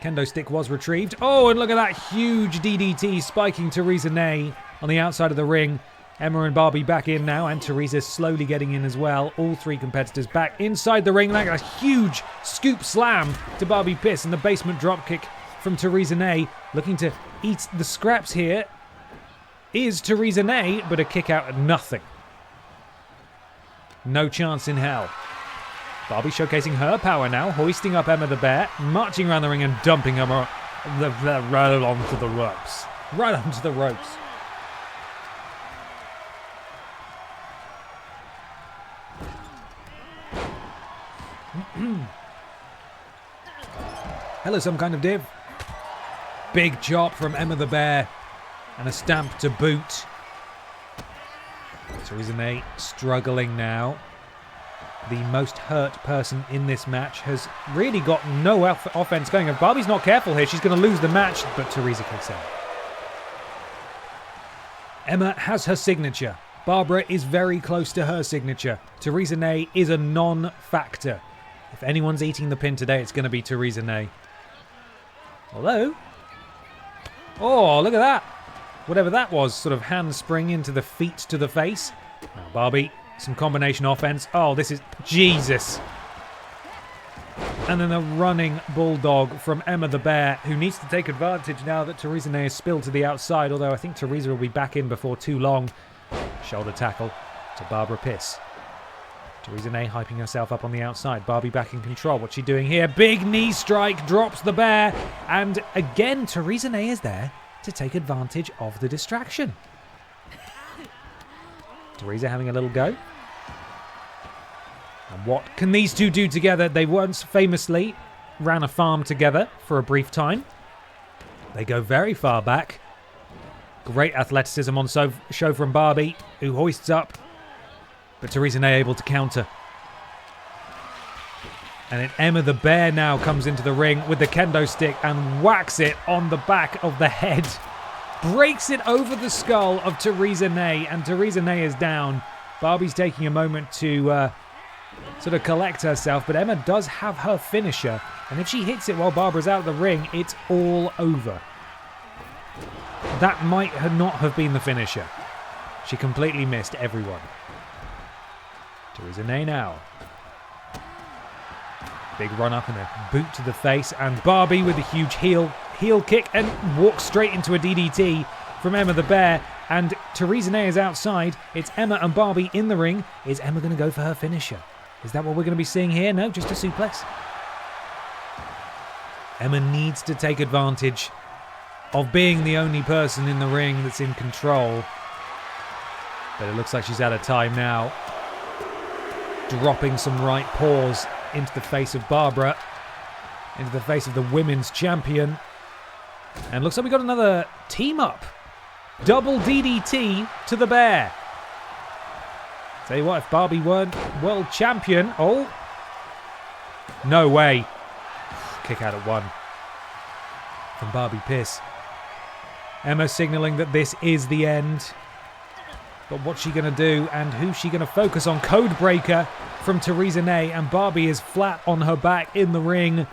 Kendo stick was retrieved. Oh, and look at that huge DDT spiking Theresa Ney on the outside of the ring. Emma and Barbie back in now, and Theresa slowly getting in as well. All three competitors back inside the ring. Like a huge scoop slam to Barbie Pierce and the basement dropkick from Theresa Ney. Looking to eat the scraps here is Theresa Ney, but a kick out at nothing. No chance in hell. Barbie showcasing her power now, hoisting up Emma the Bear, marching around the ring and dumping her right onto the ropes. Right onto the ropes. Hello, some kind of div. Big chop from Emma the Bear. And a stamp to boot. Theresa May struggling now. The most hurt person in this match has really got no offense going. If Barbie's not careful here, she's going to lose the match, but Theresa kicks out. Emma has her signature. Barbara is very close to her signature. Theresa May is a non-factor. If anyone's eating the pin today, it's going to be Theresa May. Although... oh, look at that. Whatever that was, sort of handspring into the feet to the face. Now Barbie, some combination offense. Oh, this is... Jesus. And then a running bulldog from Emma the Bear, who needs to take advantage now that Theresa May is spilled to the outside, although I think Theresa will be back in before too long. Shoulder tackle to Barbara Piss. Theresa May hyping herself up on the outside. Barbie back in control. What's she doing here? Big knee strike, drops the Bear. And again, Theresa May is there to take advantage of the distraction. Theresa having a little go. And what can these two do together? They once famously ran a farm together for a brief time. They go very far back. Great athleticism on show from Barbie, who hoists up. But Theresa May able to counter. And then Emma the Bear now comes into the ring with the kendo stick and whacks it on the back of the head. Breaks it over the skull of Theresa May, and Theresa May is down. Barbie's taking a moment to sort of collect herself, but Emma does have her finisher. And if she hits it while Barbara's out of the ring, it's all over. That might not have been the finisher. She completely missed everyone. Theresa May now. Big run up and a boot to the face, and Barbie with a huge heel kick and walks straight into a DDT from Emma the Bear, and Theresa May is outside. It's Emma and Barbie in the ring. Is Emma going to go for her finisher? Is that what we're going to be seeing here? No, just a suplex. Emma needs to take advantage of being the only person in the ring that's in control. But it looks like she's out of time now. Dropping some right paws into the face of Barbara. Into the face of the women's champion. And looks like we got another team up. Double DDT to the Bear. Tell you what, if Barbie weren't world champion... oh. No way. Kick out at one. From Barbie Piss. Emma signalling that this is the end. But what's she going to do, and who's she going to focus on? Codebreaker from Theresa May, and Barbie is flat on her back in the ring.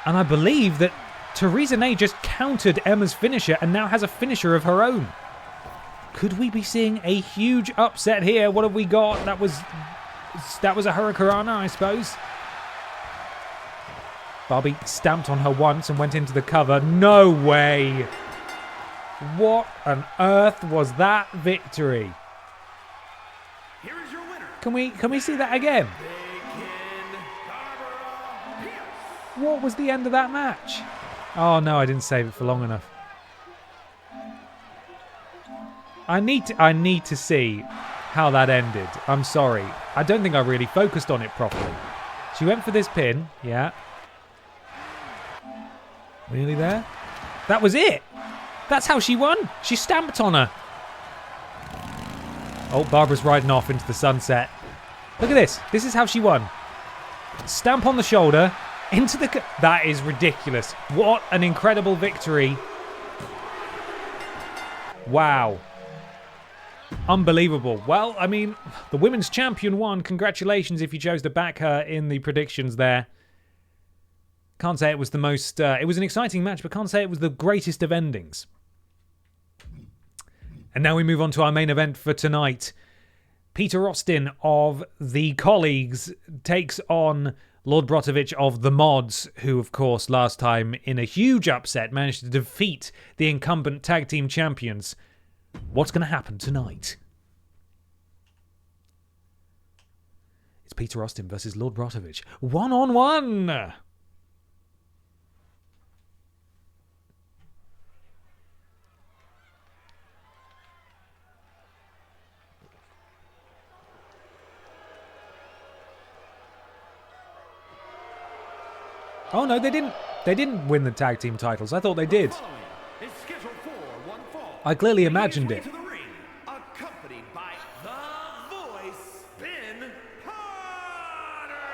And I believe that Theresa May just countered Emma's finisher and now has a finisher of her own. Could we be seeing a huge upset here? What have we got? That was a Hurricanrana, I suppose. Barbie stamped on her once and went into the cover. No way! What on earth was that victory? Here is your winner. Can we see that again? What was the end of that match? Oh no, I didn't save it for long enough. I need to see how that ended. I'm sorry. I don't think I really focused on it properly. She went for this pin, yeah. Really there? That was it. That's how she won. She stamped on her. Oh, Barbara's riding off into the sunset. Look at this. This is how she won. Stamp on the shoulder. Into the... that is ridiculous. What an incredible victory. Wow. Unbelievable. Well, I mean, the women's champion won. Congratulations if you chose to back her in the predictions there. Can't say it was the most... it was an exciting match, but can't say it was the greatest of endings. And now we move on to our main event for tonight. Peter Austin of The Colleagues takes on Lord Brovich of The Mods, who, of course, last time in a huge upset managed to defeat the incumbent tag team champions. What's going to happen tonight? It's Peter Austin versus Lord Brovich. 1-on-1! Oh no, they didn't. They didn't win the tag team titles. I thought they did. I clearly imagined it.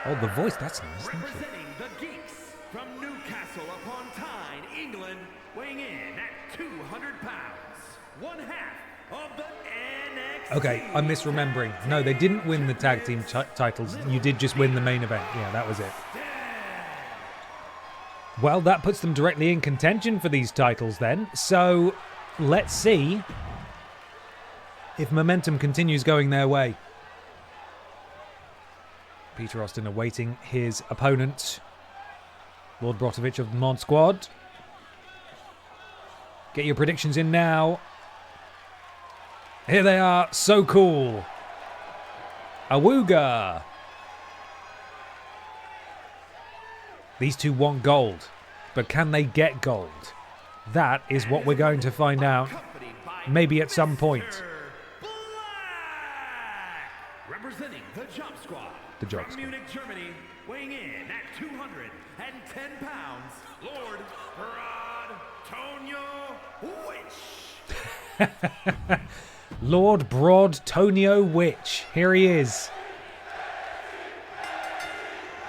Oh, the voice. That's nice. Thank you. The Geeks from Newcastle upon Tyne, England, weighing in at 200 pounds, one half of the NXT. Okay, I'm misremembering. No, they didn't win the tag team titles. You did just win the main event. Yeah, that was it. Well, that puts them directly in contention for these titles then. So, let's see if momentum continues going their way. Peter Austin awaiting his opponent, Lord Brovich of the Mod Squad. Get your predictions in now. Here they are. So cool. Awooga. These two want gold, but can they get gold? That is what we're going to find out, maybe at some point. Representing the Jump Squad. The Jump from Squad. Munich, Germany, weighing in at 210 pounds, Lord Tonio Witch. Lord Broad Tonio Witch. Here he is.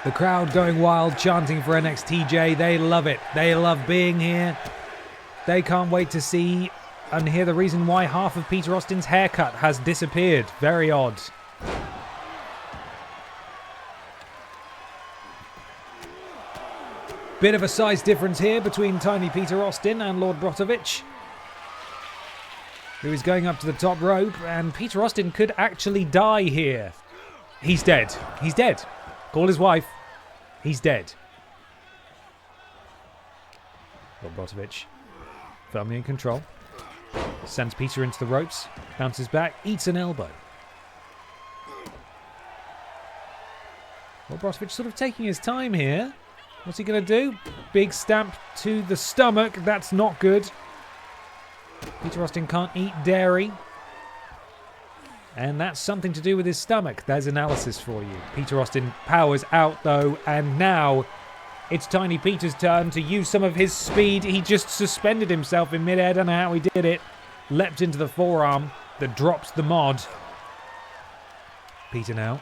The crowd going wild, chanting for NXT J. They love it. They love being here. They can't wait to see and hear the reason why half of Peter Austin's haircut has disappeared. Very odd. Bit of a size difference here between tiny Peter Austin and Lord Brovich, who is going up to the top rope, and Peter Austin could actually die here. He's dead. He's dead. Call his wife. He's dead. Lord Brovich, firmly in control. Sends Peter into the ropes. Bounces back. Eats an elbow. Lord Brovich sort of taking his time here. What's he going to do? Big stamp to the stomach. That's not good. Peter Austin can't eat dairy. And that's something to do with his stomach. There's analysis for you. Peter Austin powers out, though, and now it's Tiny Peter's turn to use some of his speed. He just suspended himself in midair. Don't know how he did it. Leapt into the forearm that drops the mod. Peter now.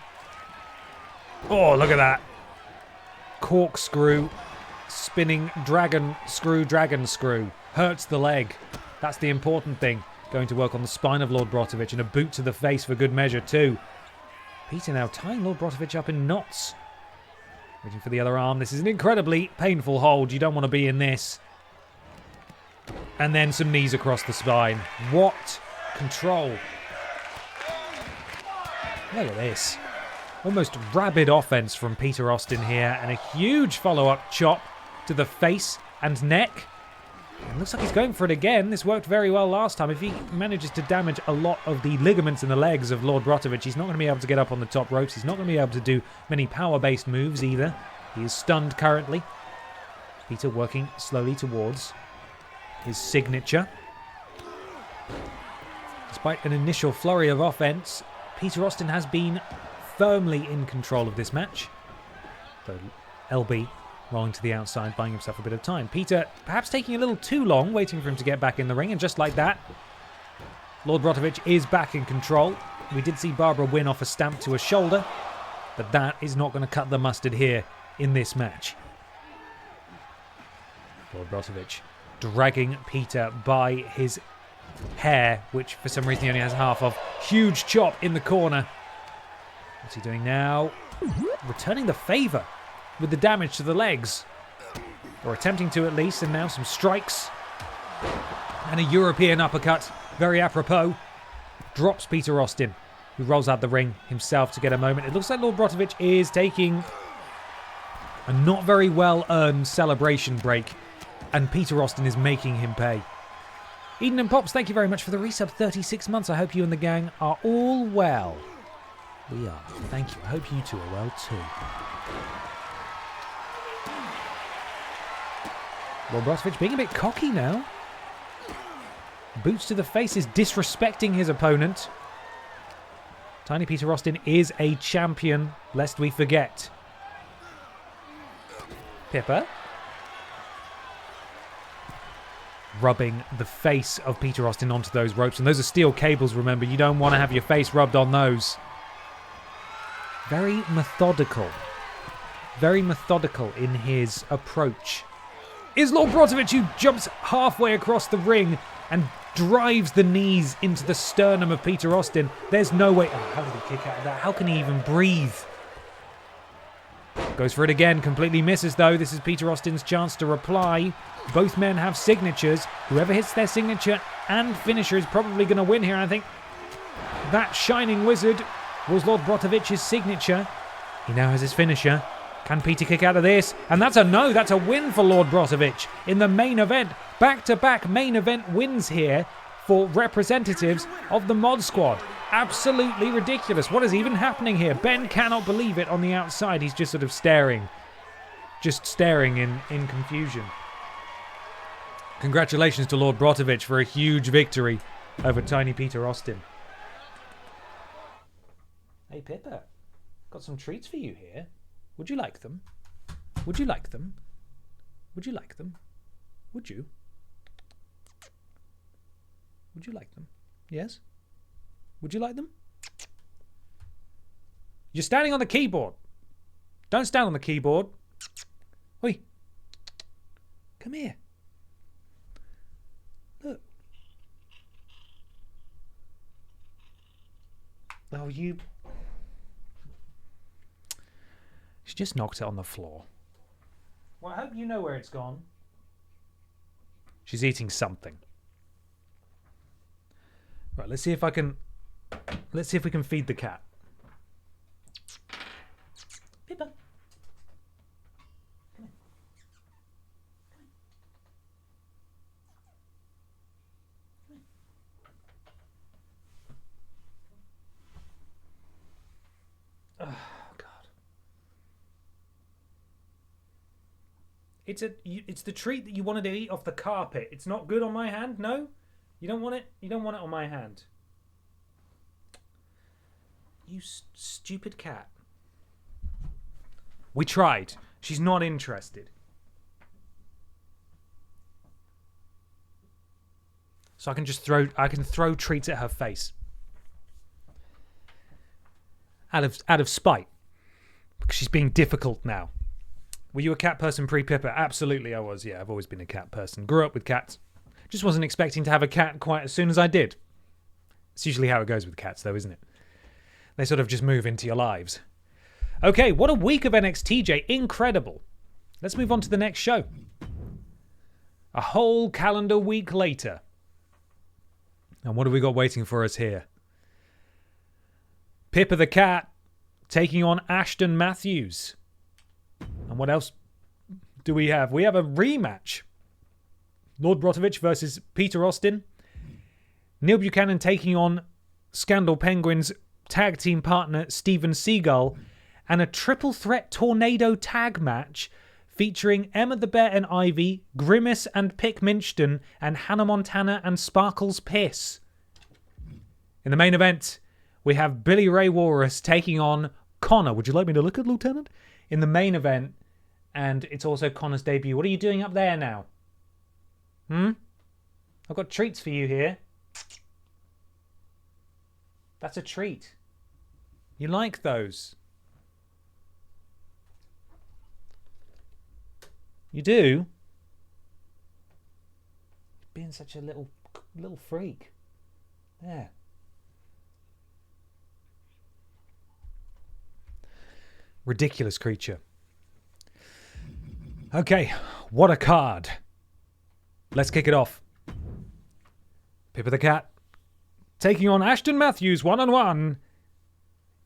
Oh, look at that. Corkscrew, spinning dragon screw. Hurts the leg. That's the important thing. Going to work on the spine of Lord Brovich, and a boot to the face for good measure too. Peter now tying Lord Brovich up in knots. Waiting for the other arm. This is an incredibly painful hold. You don't want to be in this. And then some knees across the spine. What control. Look at this. Almost rabid offense from Peter Austin here, and a huge follow-up chop to the face and neck. It looks like he's going for it again. This worked very well last time. If he manages to damage a lot of the ligaments in the legs of Lord Brovich, he's not going to be able to get up on the top ropes. He's not going to be able to do many power-based moves either. He is stunned currently. Peter working slowly towards his signature. Despite an initial flurry of offense, Peter Austin has been firmly in control of this match. So LB rolling to the outside, buying himself a bit of time. Peter perhaps taking a little too long, waiting for him to get back in the ring, and just like that, Lord Brovich is back in control. We did see Barbara win off a stamp to a shoulder, but that is not going to cut the mustard here in this match. Lord Brovich dragging Peter by his hair, which for some reason he only has half of. Huge chop in the corner. What's he doing now? Returning the favour with the damage to the legs. Or attempting to at least, and now some strikes. And a European uppercut, very apropos. Drops Peter Austin, who rolls out the ring himself to get a moment. It looks like Lord Brovich is taking a not very well-earned celebration break, and Peter Austin is making him pay. Eden and Pops, thank you very much for the resub. 36 months. I hope you and the gang are all well. We are. Thank you. I hope you two are well too. Well, Brovich being a bit cocky now. Boots to the face is disrespecting his opponent. Tiny Peter Austin is a champion, lest we forget. Pippa. Rubbing the face of Peter Austin onto those ropes. And those are steel cables, remember. You don't want to have your face rubbed on those. Very methodical. Very methodical in his approach. Is Lord Brovich, who jumps halfway across the ring and drives the knees into the sternum of Peter Austin. There's no way... Oh, how did he kick out of that? How can he even breathe? Goes for it again. Completely misses, though. This is Peter Austin's chance to reply. Both men have signatures. Whoever hits their signature and finisher is probably going to win here. I think that Shining Wizard was Lord Brozovich's signature. He now has his finisher. Can Peter kick out of this? And that's a no. That's a win for Lord Brovich in the main event. Back-to-back main event wins here for representatives of the Mod Squad. Absolutely ridiculous. What is even happening here? Ben cannot believe it on the outside. He's just sort of staring. Just staring in confusion. Congratulations to Lord Brovich for a huge victory over Tiny Peter Austin. Hey Pippa, got some treats for you here. Would you like them? Would you like them? Would you like them? Would you? Would you like them? Yes? Would you like them? You're standing on the keyboard. Don't stand on the keyboard. Oi. Come here. Look. Oh, you... She just knocked it on the floor. Well, I hope you know where it's gone. She's eating something. Right, let's see if I can... Let's see if we can feed the cat. Pippa. Come here. Come here. Oh, God. It's the treat that you wanted to eat off the carpet. It's not good on my hand, no? You don't want it? You don't want it on my hand. You stupid cat. We tried. She's not interested. So I can just throw treats at her face. Out of spite. Because she's being difficult now. Were you a cat person pre-Pippa? Absolutely I was, yeah. I've always been a cat person. Grew up with cats. Just wasn't expecting to have a cat quite as soon as I did. It's usually how it goes with cats, though, isn't it? They sort of just move into your lives. Okay, what a week of NXT J. Incredible. Let's move on to the next show. A whole calendar week later. And what have we got waiting for us here? Pippa the Cat taking on Ashton Matthews. And what else do we have? We have a rematch. Lord Brovich versus Peter Austin. Neil Buchanan taking on Scandal Penguins tag team partner Steven Seagull. And a triple threat tornado tag match featuring Emma the Bear and Ivy, Grimace and Pick Minchdon, and Hannah Montana and Sparkles Piss. In the main event, we have Billy Ray Walrus taking on Connor. Would you like me to look at, Lieutenant? In the main event, and it's also Connor's debut. What are you doing up there now? I've got treats for you here. That's a treat. You like those? You do? Being such a little freak. There. Ridiculous creature. Okay, what a card. Let's kick it off. Pippa the Cat taking on Ashton Matthews one-on-one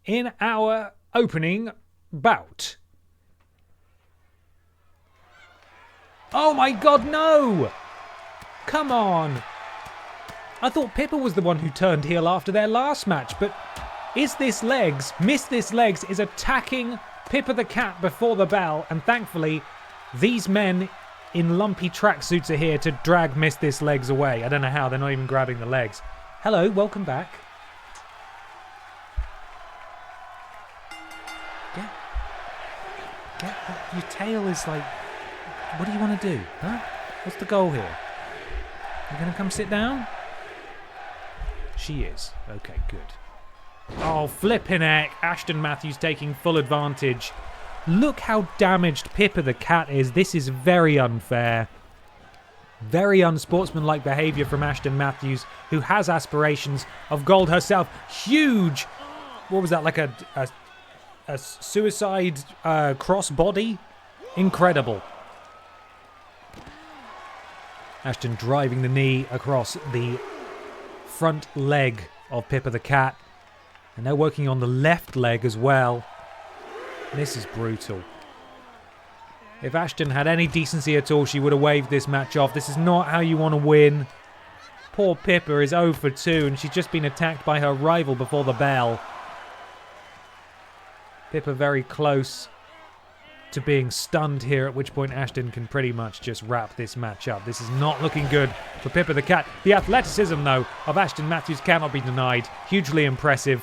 in our opening bout. Oh my God, no! Come on. I thought Pippa was the one who turned heel after their last match, but Miss This Legs is attacking Pippa the cat before the bell, and thankfully these men in lumpy tracksuits are here to drag Miss This Legs away. I don't know how, they're not even grabbing the legs. Hello, welcome back. Your tail is like... What do you want to do? Huh? What's the goal here? You going to come sit down? She is. Okay, good. Oh, flipping heck. Ashton Matthews taking full advantage. Look how damaged Pippa the cat is. This is very unfair. Very unsportsmanlike behaviour from Ashton Matthews, who has aspirations of gold herself. Huge... What was that, like a suicide crossbody? Incredible. Ashton driving the knee across the front leg of Pippa the cat. And they're working on the left leg as well. This is brutal. If Ashton had any decency at all, she would have waved this match off. This is not how you want to win. Poor Pippa is 0 for 2 and she's just been attacked by her rival before the bell. Pippa very close to being stunned here, at which point Ashton can pretty much just wrap this match up. This is not looking good for Pippa the cat. The athleticism, though, of Ashton Matthews cannot be denied. Hugely impressive.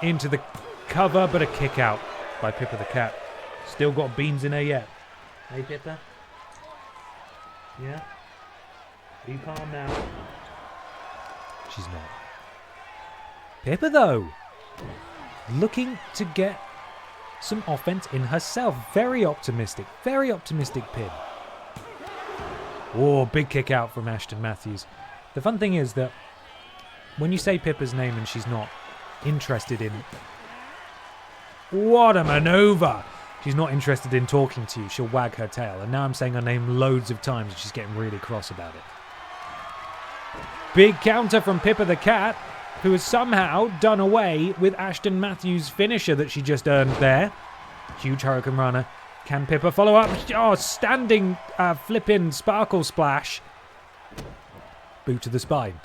Into the cover, but a kick out by Pippa the cat. Still got beans in her yet. Hey, Pippa? Yeah? Are you calm now? She's not. Pippa, though, looking to get some offense in herself. Very optimistic Pip. Oh, big kick out from Ashton Matthews. The fun thing is that when you say Pippa's name and she's not interested in... What a maneuver! She's not interested in talking to you, she'll wag her tail. And now I'm saying her name loads of times and she's getting really cross about it. Big counter from Pippa the cat, who has somehow done away with Ashton Matthews' finisher that she just earned there. Huge Hurricane Runner. Can Pippa follow up? Oh, standing flipping sparkle splash. Boot to the spine.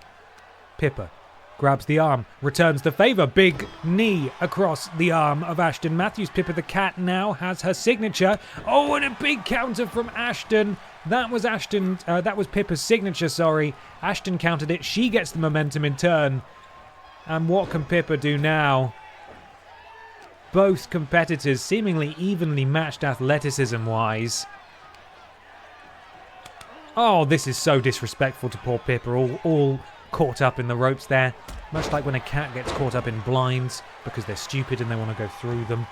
Pippa grabs the arm, returns the favour. Big knee across the arm of Ashton Matthews. Pippa the cat now has her signature. Oh, and a big counter from Ashton. That was Pippa's signature, sorry. Ashton countered it. She gets the momentum in turn. And what can Pippa do now? Both competitors seemingly evenly matched athleticism-wise. Oh, this is so disrespectful to poor Pippa, all caught up in the ropes there. Much like when a cat gets caught up in blinds because they're stupid and they want to go through them.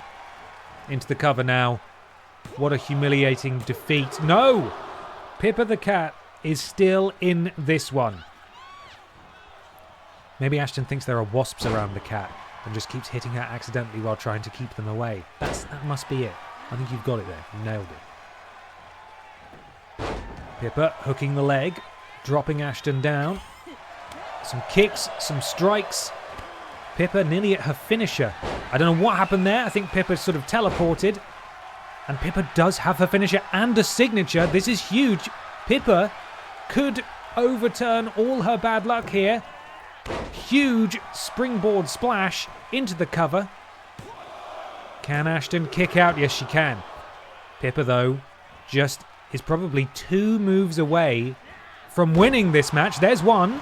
Into the cover now. What a humiliating defeat. No! Pippa the cat is still in this one. Maybe Ashton thinks there are wasps around the cat and just keeps hitting her accidentally while trying to keep them away. That must be it. I think you've got it there. You nailed it. Pippa hooking the leg, dropping Ashton down. Some kicks, some strikes. Pippa nearly at her finisher. I don't know what happened there. I think Pippa sort of teleported. And Pippa does have her finisher and a signature. This is huge. Pippa could overturn all her bad luck here. Huge springboard splash into the cover. Can Ashton kick out? Yes, she can. Pippa, though, just is probably 2 moves away from winning this match. There's one.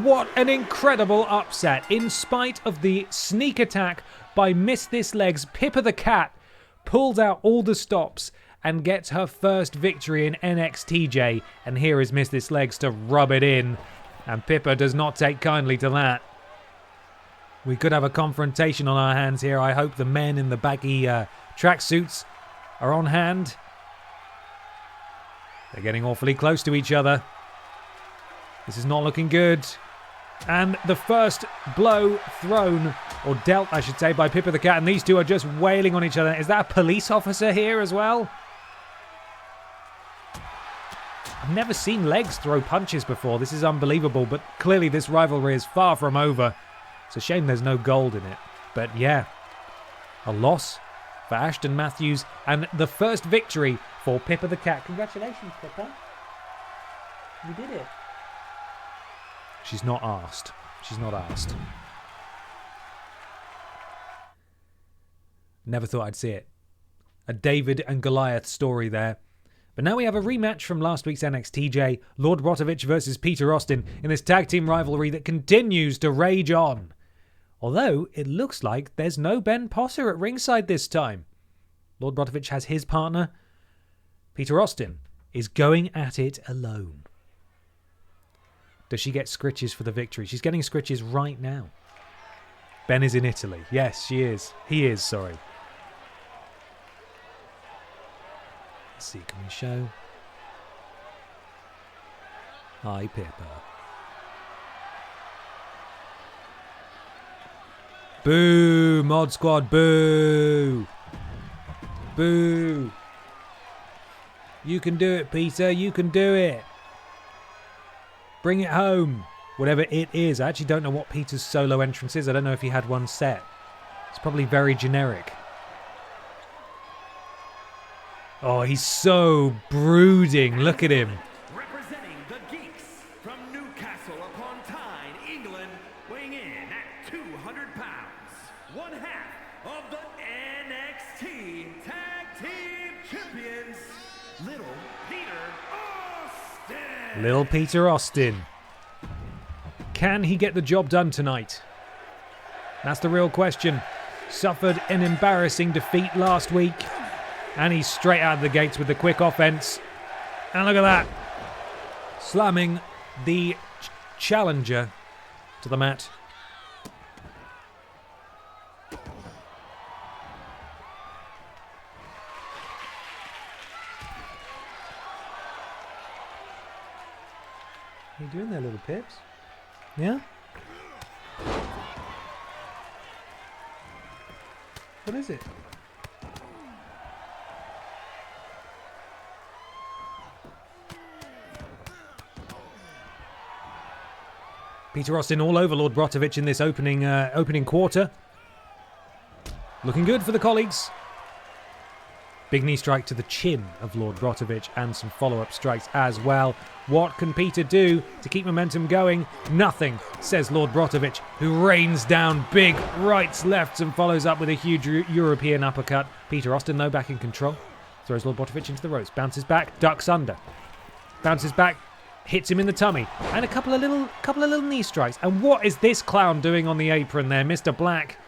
What an incredible upset. In spite of the sneak attack by Miss This Legs, Pippa the cat pulls out all the stops and gets her first victory in NXT J. And here is Miss This Legs to rub it in. And Pippa does not take kindly to that. We could have a confrontation on our hands here. I hope the men in the baggy tracksuits are on hand. They're getting awfully close to each other. This is not looking good. And the first blow thrown, or dealt I should say, by Pippa the cat. And these two are just wailing on each other. Is that a police officer here as well? I've never seen Legs throw punches before. This is unbelievable. But clearly this rivalry is far from over. It's a shame there's no gold in it. But yeah, a loss for Ashton Matthews. And the first victory for Pippa the cat. Congratulations, Pippa. You did it. She's not asked. She's not asked. Never thought I'd see it. A David and Goliath story there. But now we have a rematch from last week's NXT J, Lord Brovich versus Peter Austin in this tag team rivalry that continues to rage on. Although it looks like there's no Ben Posser at ringside this time. Lord Brovich has his partner. Peter Austin is going at it alone. Does she get scritches for the victory? She's getting scritches right now. Ben is in Italy. Yes, she is. He is, sorry. Let's see, can we show? Hi, Pippa. Boo! Mod Squad, boo! Boo! You can do it, Peter. You can do it. Bring it home. Whatever it is. I actually don't know what Peter's solo entrance is. I don't know if he had one set. It's probably very generic. Oh, he's so brooding. Look at him. Representing the Geeks from Newcastle upon Tyne, England, weighing in at 200 pounds. One half of the NXT Tag Team Champions, Little Peter Austin. Little Peter Austin. Can he get the job done tonight? That's the real question. Suffered an embarrassing defeat last week. And he's straight out of the gates with the quick offense. And look at that. Slamming the challenger to the mat. How you doing there, little pips? Yeah? What is it? Peter Austin all over Lord Brovich in this opening quarter. Looking good for the colleagues. Big knee strike to the chin of Lord Brovich and some follow-up strikes as well. What can Peter do to keep momentum going? Nothing, says Lord Brovich, who rains down big rights, lefts and follows up with a huge European uppercut. Peter Austin, though, back in control. Throws Lord Brovich into the ropes. Bounces back, ducks under. Bounces back. Hits him in the tummy, and a couple of little knee strikes. And what is this clown doing on the apron there? Mr. Black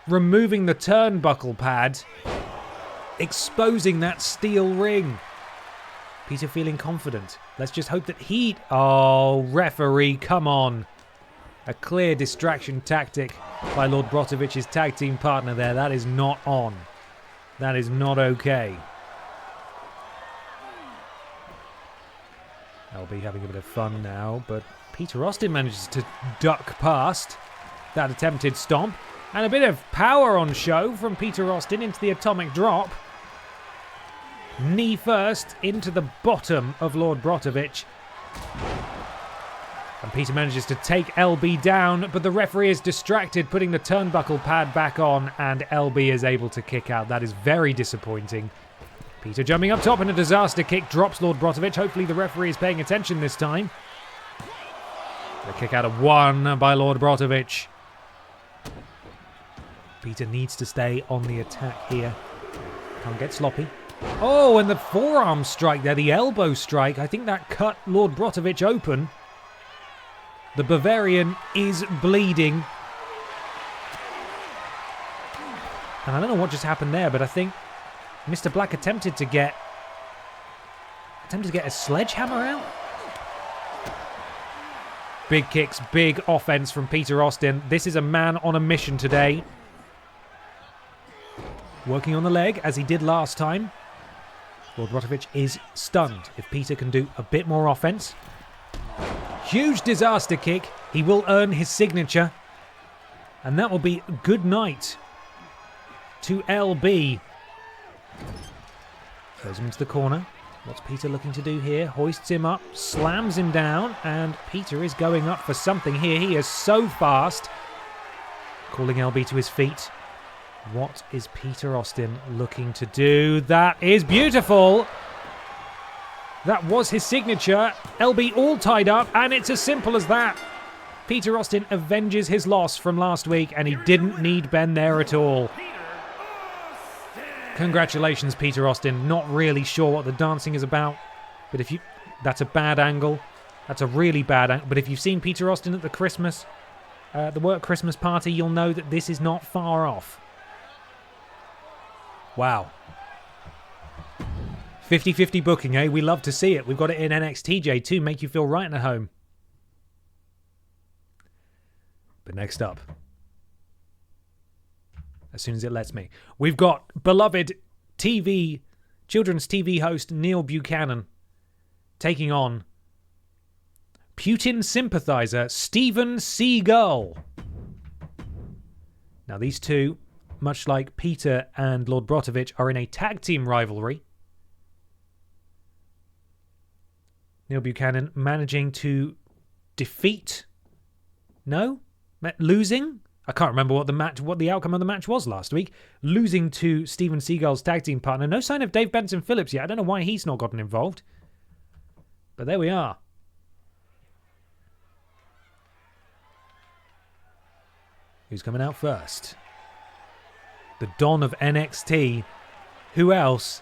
removing the turnbuckle pad, exposing that steel ring. Peter feeling confident. Let's just hope that he... Oh, referee, come on. A clear distraction tactic by Lord Brozovich's tag team partner there. That is not on. That is not okay. LB having a bit of fun now, but Peter Austin manages to duck past that attempted stomp. And a bit of power on show from Peter Austin into the atomic drop. Knee first into the bottom of Lord Brovich. And Peter manages to take LB down, but the referee is distracted, putting the turnbuckle pad back on, and LB is able to kick out. That is very disappointing. Peter jumping up top and a disaster kick drops Lord Brovich. Hopefully the referee is paying attention this time. The kick out of one by Lord Brovich. Peter needs to stay on the attack here. Can't get sloppy. Oh, and the forearm strike there, the elbow strike. I think that cut Lord Brovich open. The Bavarian is bleeding. And I don't know what just happened there, but I think Mr. Black attempted to get a sledgehammer out. Big kicks, big offense from Peter Austin. This is a man on a mission today. Working on the leg, as he did last time. Lord Brovich is stunned if Peter can do a bit more offense. Huge disaster kick. He will earn his signature. And that will be good night to LB. Throws him into the corner. What's Peter looking to do here? Hoists him up, slams him down, and Peter is going up for something here. He is so fast. Calling LB to his feet. What is Peter Austin looking to do? That is beautiful. That was his signature. LB all tied up, and it's as simple as that. Peter Austin avenges his loss from last week, and he didn't need Ben there at all. Congratulations, Peter Austin. Not really sure what the dancing is about, but if you... That's a bad angle. That's a really bad angle. But if you've seen Peter Austin at the work Christmas party, you'll know that this is not far off. Wow. 50-50 booking, eh? We love to see it. We've got it in NXT J too, make you feel right at home. But next up, as soon as it lets me, we've got beloved children's TV host Neil Buchanan taking on Putin sympathizer Steven Seagull. Now these two, much like Peter and Lord Brovich, are in a tag team rivalry. Neil Buchanan managing to defeat... No? Losing? I can't remember what the outcome of the match was last week. Losing to Steven Seagull's tag team partner. No sign of Dave Benson Phillips yet. I don't know why he's not gotten involved. But there we are. Who's coming out first? The Don of NXT. Who else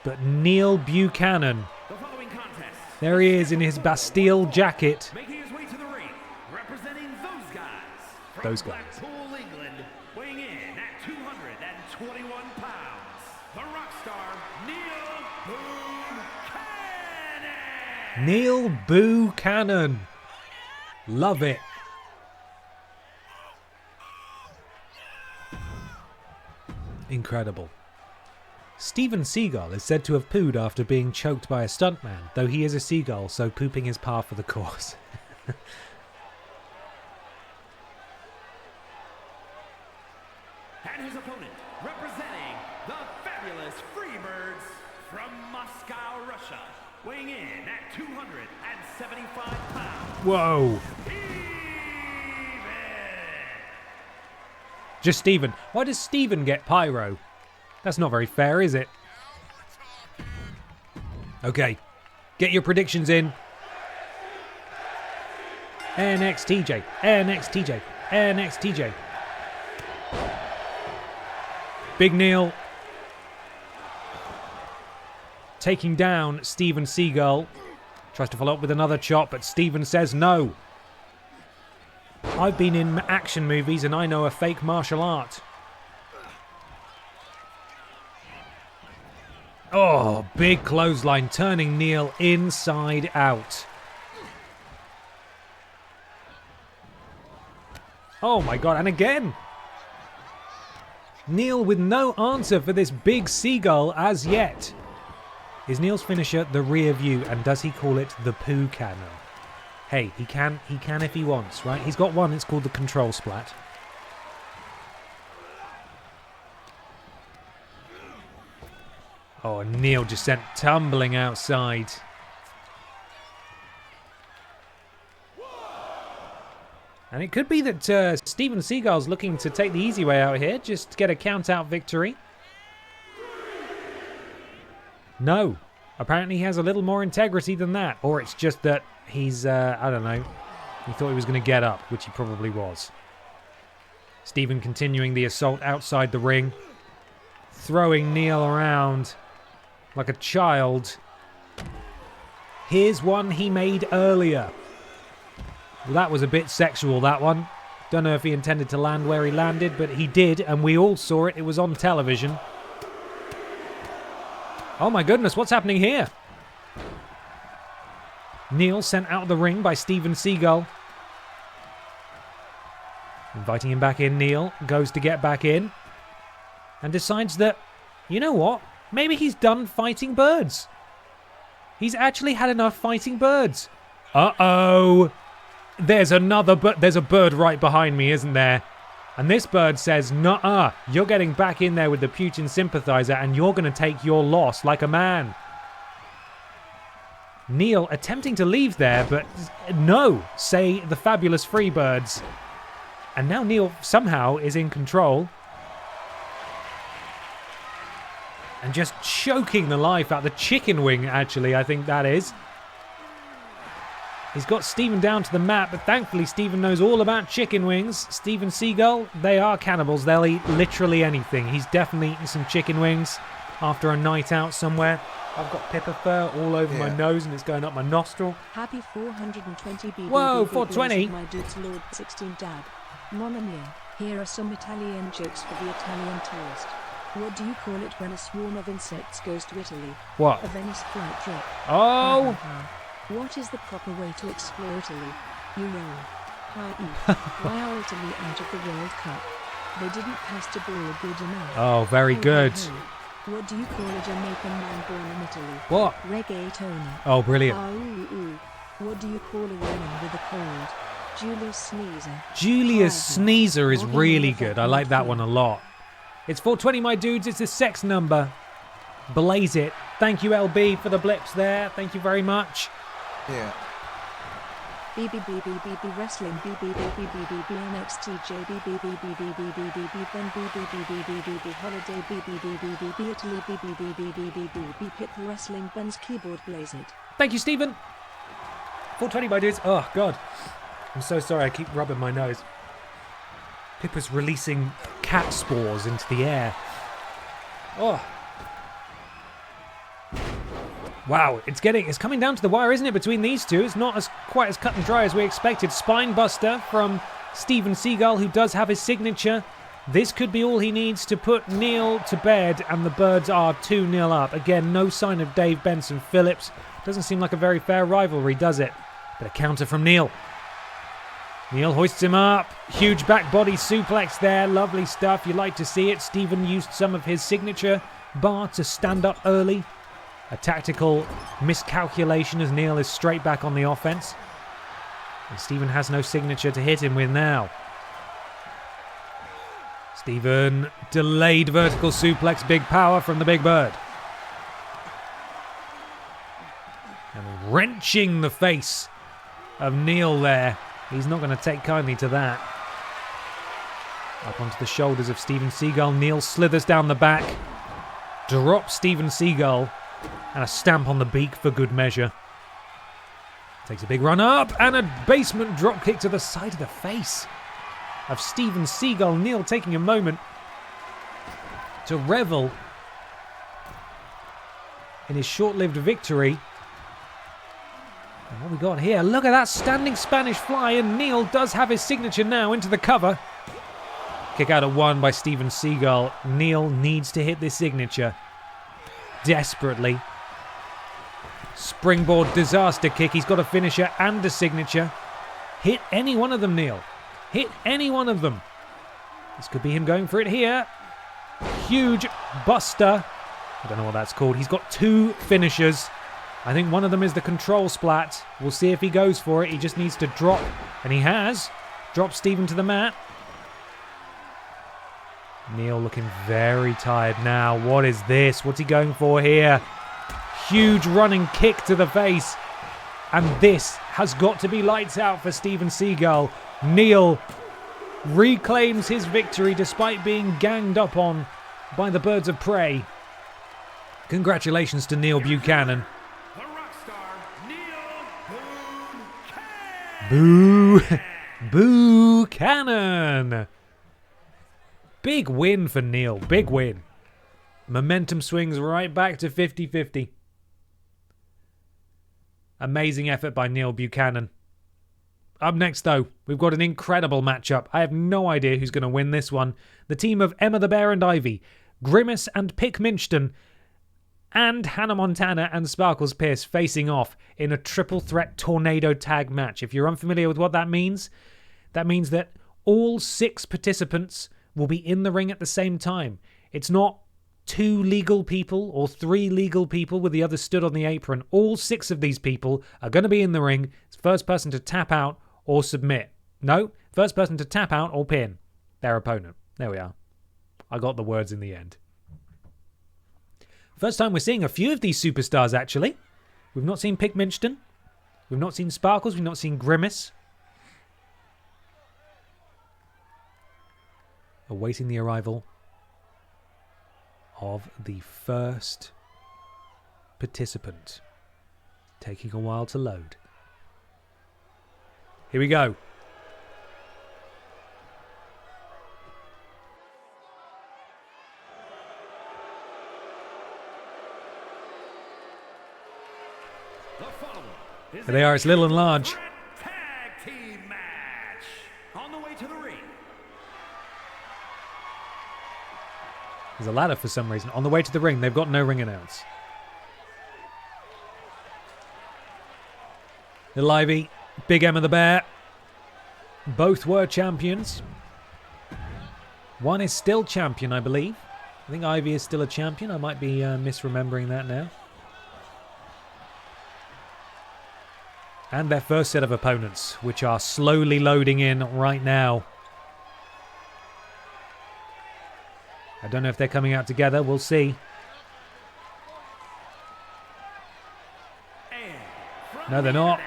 but Neil Buchanan? There he is in his Bastille jacket. Making his way to the ring, representing Those guys. Blackpool, England, weighing in at 221 pounds, the rock star Neil Buchanan. Neil Buchanan. Love it. Incredible. Steven Seagull is said to have pooed after being choked by a stuntman, though he is a seagull, so pooping is par for the course. And his opponent, representing the fabulous Freebirds from Moscow, Russia, weighing in at 275 pounds. Whoa. Just Steven. Why does Steven get pyro? That's not very fair, is it? Okay. Get your predictions in. NXTJ. NXTJ. NXTJ. Big Neil taking down Steven Seagull. Tries to follow up with another chop, but Steven says no. I've been in action movies and I know a fake martial art. Oh, big clothesline, turning Neil inside out. Oh my god, and again. Neil with no answer for this big seagull as yet. Is Neil's finisher the rear view, and does he call it the poo cannon? Hey, he can if he wants, right? He's got one, it's called the control splat. Oh, and Neil just sent tumbling outside. And it could be that Steven Seagull's looking to take the easy way out here, just get a count-out victory. No. Apparently he has a little more integrity than that. Or it's just that he's, I don't know, he thought he was going to get up, which he probably was. Steven continuing the assault outside the ring. Throwing Neil around like a child. Here's one he made earlier. Well, that was a bit sexual, that one. Don't know if he intended to land where he landed, but he did, and we all saw it. It was on television. Oh my goodness, what's happening here? Neil sent out of the ring by Steven Seagull. Inviting him back in, Neil goes to get back in. And decides that, you know what? Maybe he's done fighting birds. He's actually had enough fighting birds. Uh-oh. There's a bird right behind me, isn't there? And this bird says, nuh-uh, you're getting back in there with the Putin sympathizer and you're going to take your loss like a man. Neil attempting to leave there, but no, say the fabulous Freebirds. And now Neil somehow is in control. And just choking the life out. The chicken wing, actually, I think that is. He's got Stephen down to the mat, but thankfully Stephen knows all about chicken wings. Stephen Seagull, they are cannibals. They'll eat literally anything. He's definitely eating some chicken wings after a night out somewhere. I've got Pippa fur all over my nose and it's going up my nostril. Happy 420 BB. Whoa, 420? My dude's Lord 16 dad. Mamma mia, here are some Italian jokes for the Italian tourist. What do you call it when a swarm of insects goes to Italy? What? A Venice flight drop. Oh! What is the proper way to explore Italy? You know. Why are Italy out of the World Cup? They didn't pass the ball good enough. Oh, very good. What do you call a Jamaican man born in Italy? What? Reggaetoni. Oh, brilliant. What do you call a woman with a cold? Julius Sneezer. Julius Sneezer is really good. I like that one a lot. It's 420, my dudes. It's a sex number. Blaze it. Thank you, LB, for the blips there. Thank you very much. Yeah. BBBBBB wrestling BBBBBB NXT J BBBBBBBB then BBBBBB holiday BBBBBB Italy BBBBBBB Pippa wrestling Ben's keyboard blaze it. Thank you, Stephen. 420, my dudes. Oh, God. I'm so sorry. I keep rubbing my nose. Pippa's releasing cat spores into the air. Oh. Wow, it's coming down to the wire, isn't it, between these two? It's not quite as cut and dry as we expected. Spine buster from Stephen Seagull, who does have his signature. This could be all he needs to put Neil to bed, and the Birds are 2-0 up. Again, no sign of Dave Benson Phillips. Doesn't seem like a very fair rivalry, does it? But a counter from Neil. Neil hoists him up. Huge back body suplex there. Lovely stuff. You like to see it. Stephen used some of his signature bar to stand up early. A tactical miscalculation as Neil is straight back on the offense. And Stephen has no signature to hit him with now. Stephen, delayed vertical suplex, big power from the Big Bird. And wrenching the face of Neil there. He's not going to take kindly to that. Up onto the shoulders of Stephen Seagull. Neil slithers down the back. Drops Stephen Seagull. And a stamp on the beak for good measure. Takes a big run up and a basement drop kick to the side of the face of Stephen Seagull. Neil taking a moment to revel in his short-lived victory. And what we got here? Look at that standing Spanish fly, and Neil does have his signature now into the cover. Kick out at one by Stephen Seagull. Neil needs to hit this signature desperately. Springboard disaster kick. He's got a finisher and a signature. Hit any one of them, Neil. Hit any one of them. This could be him going for it here. Huge buster. I don't know what that's called. He's got two finishers. I think one of them is the control splat. We'll see if he goes for it. He just needs to drop. And he has. Dropped Stephen to the mat. Neil looking very tired now. What is this? What's he going for here? Huge running kick to the face. And this has got to be lights out for Stephen Seagull. Neil reclaims his victory despite being ganged up on by the Birds of Prey. Congratulations to Neil Buchanan. The rock star, Neil Buchanan. Big win for Neil. Big win. Momentum swings right back to 50-50. Amazing effort by Neil Buchanan. Up next, though, we've got an incredible matchup. I have no idea who's going to win this one. The team of Emma the Bear and Ivy, Grimace and Pick Minchton, and Hannah Montana and Sparkles Pierce facing off in a triple threat tornado tag match. If you're unfamiliar with what that means that all 6 participants will be in the ring at the same time. It's not 2 legal people or 3 legal people with the others stood on the apron. All 6 of these people are going to be in the ring. It's first person to tap out or submit. No, first person to tap out or pin their opponent. There we are. I got the words in the end. First time we're seeing a few of these superstars, actually. We've not seen Pick Minchton. We've not seen Sparkles. We've not seen Grimace. Awaiting the arrival of the first participant. Taking a while to load. Here we go. There they are, it's Little and Large. Tag team match. On the way to the ring. There's a ladder for some reason. On the way to the ring, they've got no ring announce. Little Ivy, Big Emma the Bear. Both were champions. One is still champion, I believe. I think Ivy is still a champion. I might be misremembering that now. And their first set of opponents, which are slowly loading in right now. I don't know if they're coming out together. We'll see. No, they're not.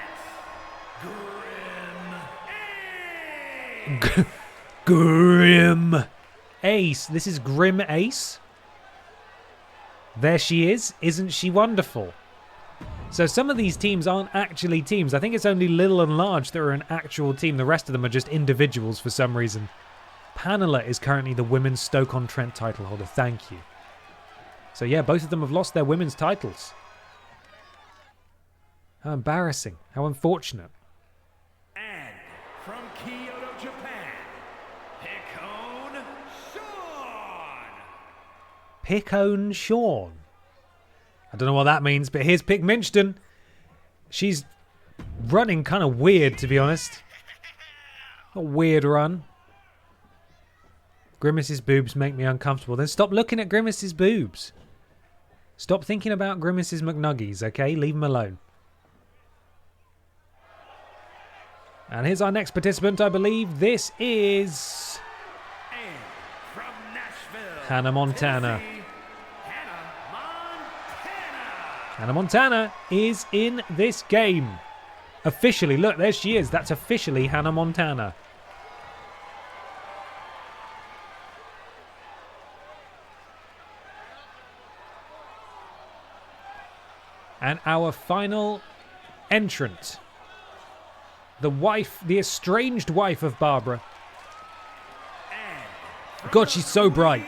Grim Ace. This is Grim Ace. There she is. Isn't she wonderful? So some of these teams aren't actually teams. I think it's only Little and Large that are an actual team. The rest of them are just individuals for some reason. Pamela is currently the women's Stoke-on-Trent title holder. Thank you. So yeah, both of them have lost their women's titles. How embarrassing. How unfortunate. And from Kyoto, Japan, Picone Sean. Picone Sean. I don't know what that means, but here's Pick Minchdon. She's running kind of weird, to be honest. A weird run. Grimace's boobs make me uncomfortable. Then stop looking at Grimace's boobs. Stop thinking about Grimace's McNuggies, okay? Leave them alone. And here's our next participant, I believe. This is... And from Nashville, Hannah Montana. Tennessee, Hannah Montana is in this game. Officially, look, there she is. That's officially Hannah Montana. And our final entrant. The wife, the estranged wife of Barbara. God, she's so bright.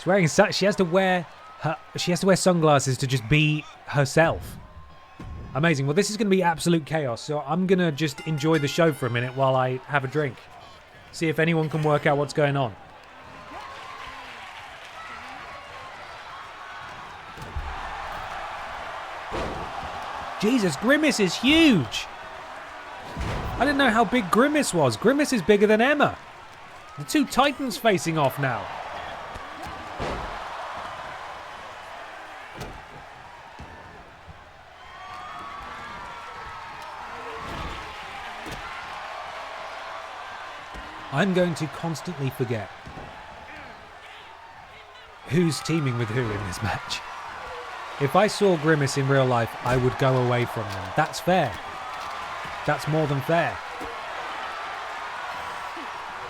Wearing she has to wear sunglasses to just be herself. Amazing. Well, this is going to be absolute chaos, so I'm going to just enjoy the show for a minute while I have a drink. See if anyone can work out what's going on. Jesus, Grimace is huge. I didn't know how big Grimace was. Grimace is bigger than Emma. The two titans facing off now. I'm going to constantly forget who's teaming with who in this match. If I saw Grimace in real life, I would go away from them. That's fair. That's more than fair.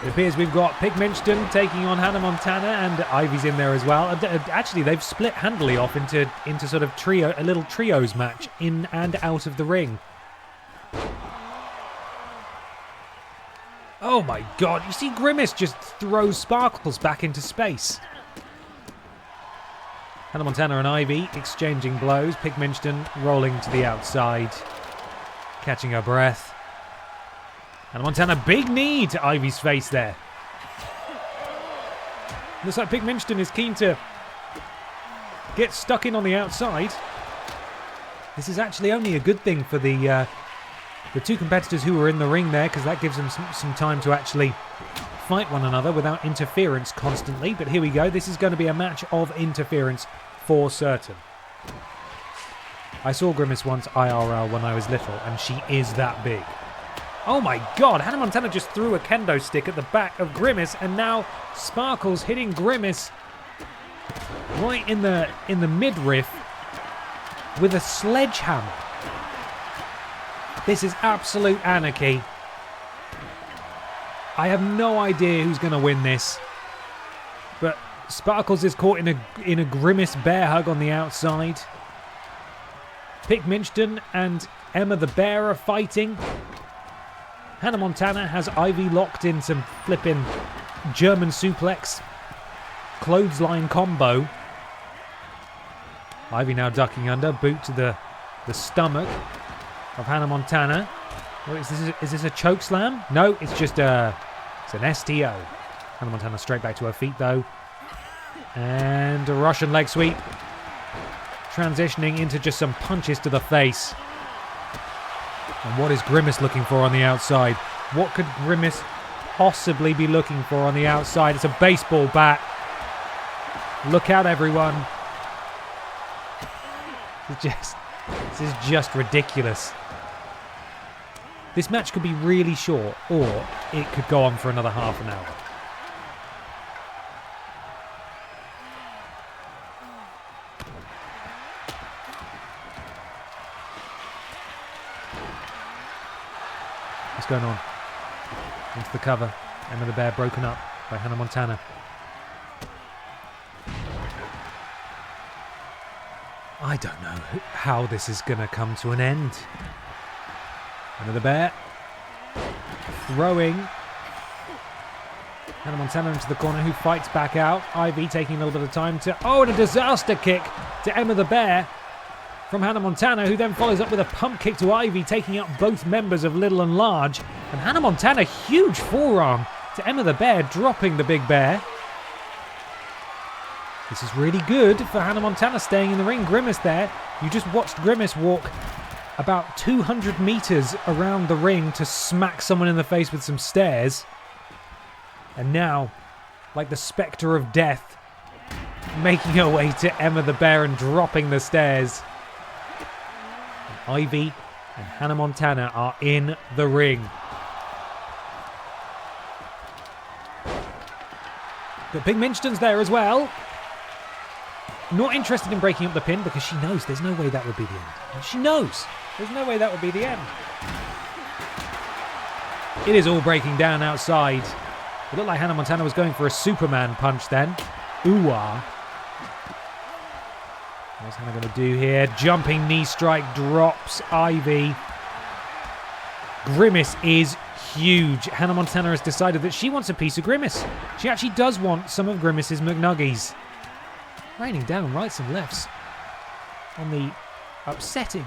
It appears we've got Pick Minchdon taking on Hannah Montana, and Ivy's in there as well. Actually, they've split handily off into sort of a little trios match in and out of the ring. Oh my god, you see Grimace just throws Sparkles back into space. Hannah Montana and Ivy exchanging blows. Pick Minchdon rolling to the outside, catching her breath. Hannah Montana, big knee to Ivy's face there. Looks like Pick Minchdon is keen to get stuck in on the outside. This is actually only a good thing for the two competitors who were in the ring there, because that gives them some time to actually fight one another without interference constantly. But here we go. This is going to be a match of interference for certain. I saw Grimace once IRL when I was little, and she is that big. Oh my god, Hannah Montana just threw a kendo stick at the back of Grimace, and now Sparkles hitting Grimace right in the midriff with a sledgehammer. This is absolute anarchy. I have no idea who's going to win this, but Sparkles is caught in a Grimace bear hug on the outside. Pick Minchdon and Emma the Bear are fighting. Hannah Montana has Ivy locked in some flipping German suplex clothesline combo. Ivy now ducking under, boot to the stomach of Hannah Montana. What is this a choke slam? No, it's just it's an STO. Hannah Montana straight back to her feet though. And a Russian leg sweep. Transitioning into just some punches to the face. And what is Grimace looking for on the outside? What could Grimace possibly be looking for on the outside? It's a baseball bat. Look out, everyone. This is just ridiculous. This match could be really short, or it could go on for another half an hour. What's going on? Into the cover. Emma the Bear broken up by Hannah Montana. I don't know how this is going to come to an end. Emma the Bear throwing Hannah Montana into the corner, who fights back out. Ivy taking a little bit of time to... Oh, and a disaster kick to Emma the Bear from Hannah Montana, who then follows up with a pump kick to Ivy, taking out both members of Little and Large. And Hannah Montana, huge forearm to Emma the Bear, dropping the Big Bear. This is really good for Hannah Montana staying in the ring. Grimace there. You just watched Grimace walk about 200 meters around the ring to smack someone in the face with some stairs. And now, like the spectre of death, making her way to Emma the Bear and dropping the stairs. And Ivy and Hannah Montana are in the ring. But Big Minchdon's there as well. Not interested in breaking up the pin because she knows there's no way that would be the end. She knows there's no way that would be the end. It is all breaking down outside. It looked like Hannah Montana was going for a Superman punch then. Ooh-ah. What's Hannah going to do here? Jumping knee strike, drops Ivy. Grimace is huge. Hannah Montana has decided that she wants a piece of Grimace. She actually does want some of Grimace's McNuggies. Raining down rights and lefts on the upsetting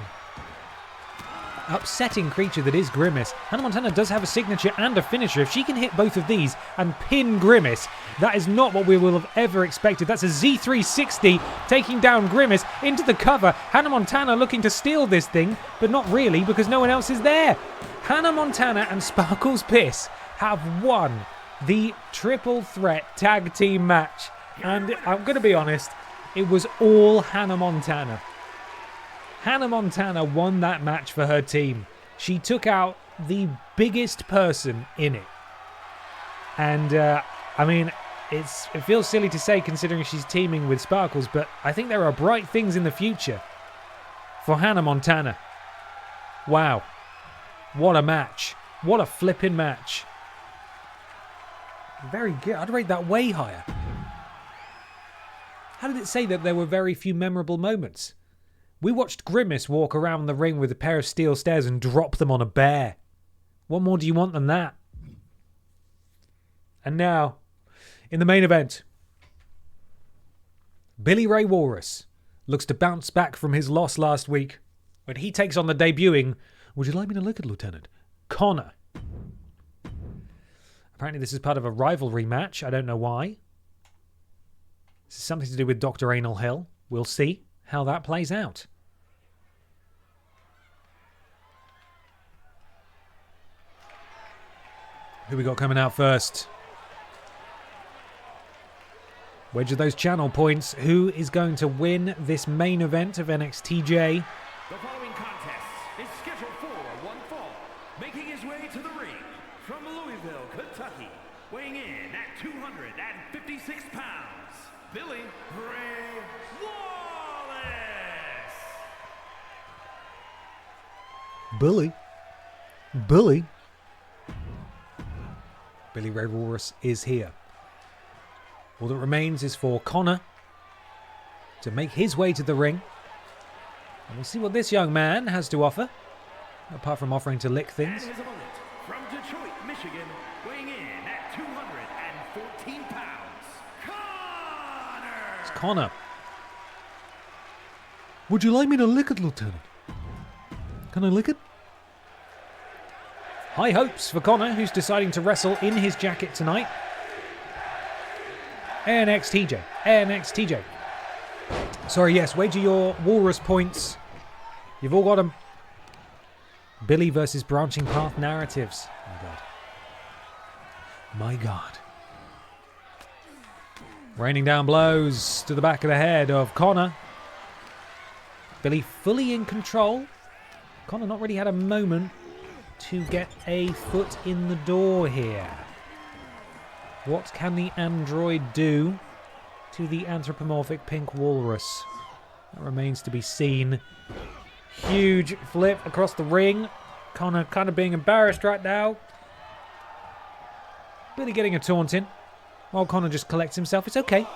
creature that is Grimace. Hannah Montana does have a signature and a finisher. If she can hit both of these and pin Grimace, that is not what we will have ever expected. That's a Z360 taking down Grimace into the cover. Hannah Montana looking to steal this thing, but not really because no one else is there. Hannah Montana and Sparkles Piss have won the triple threat tag team match. And I'm going to be honest, it was all Hannah Montana. Hannah Montana won that match for her team. She took out the biggest person in it. And, I mean, it feels silly to say considering she's teaming with Sparkles, but I think there are bright things in the future for Hannah Montana. Wow. What a match. What a flipping match. Very good. I'd rate that way higher. How did it say that there were very few memorable moments? We watched Grimace walk around the ring with a pair of steel stairs and drop them on a bear. What more do you want than that? And now, in the main event, Billy Ray Walrus looks to bounce back from his loss last week when he takes on the debuting, would you like me to look at, Lieutenant? Connor. Apparently this is part of a rivalry match. I don't know why. This is something to do with Dr. Anal Hill. We'll see how that plays out. Who we got coming out first? Wedge of those channel points. Who is going to win this main event of NXT J? The following contest is scheduled for one fall, making his way to the ring from Louisville, Kentucky, weighing in at 256 pounds, Billy Ray Wallace. Billy Ray Walrus is here. All that remains is for Connor to make his way to the ring And we'll see what this young man has to offer, apart from offering to lick things. And his opponent from Detroit, Michigan, weighing in at 214 pounds, Connor! It's Connor. Would you like me to lick it, Lieutenant? Can I lick it? High hopes for Connor, who's deciding to wrestle in his jacket tonight. NXTJ. NXTJ. Sorry, yes, wager your Walrus points. You've all got them. Billy versus Branching Path narratives. Oh, God. My God. Raining down blows to the back of the head of Connor. Billy fully in control. Connor not really had a moment to get a foot in the door here. What can the android do to the anthropomorphic pink walrus? That remains to be seen. Huge flip across the ring. Connor kind of being embarrassed right now. Billy getting a taunt in while Connor just collects himself. It's okay.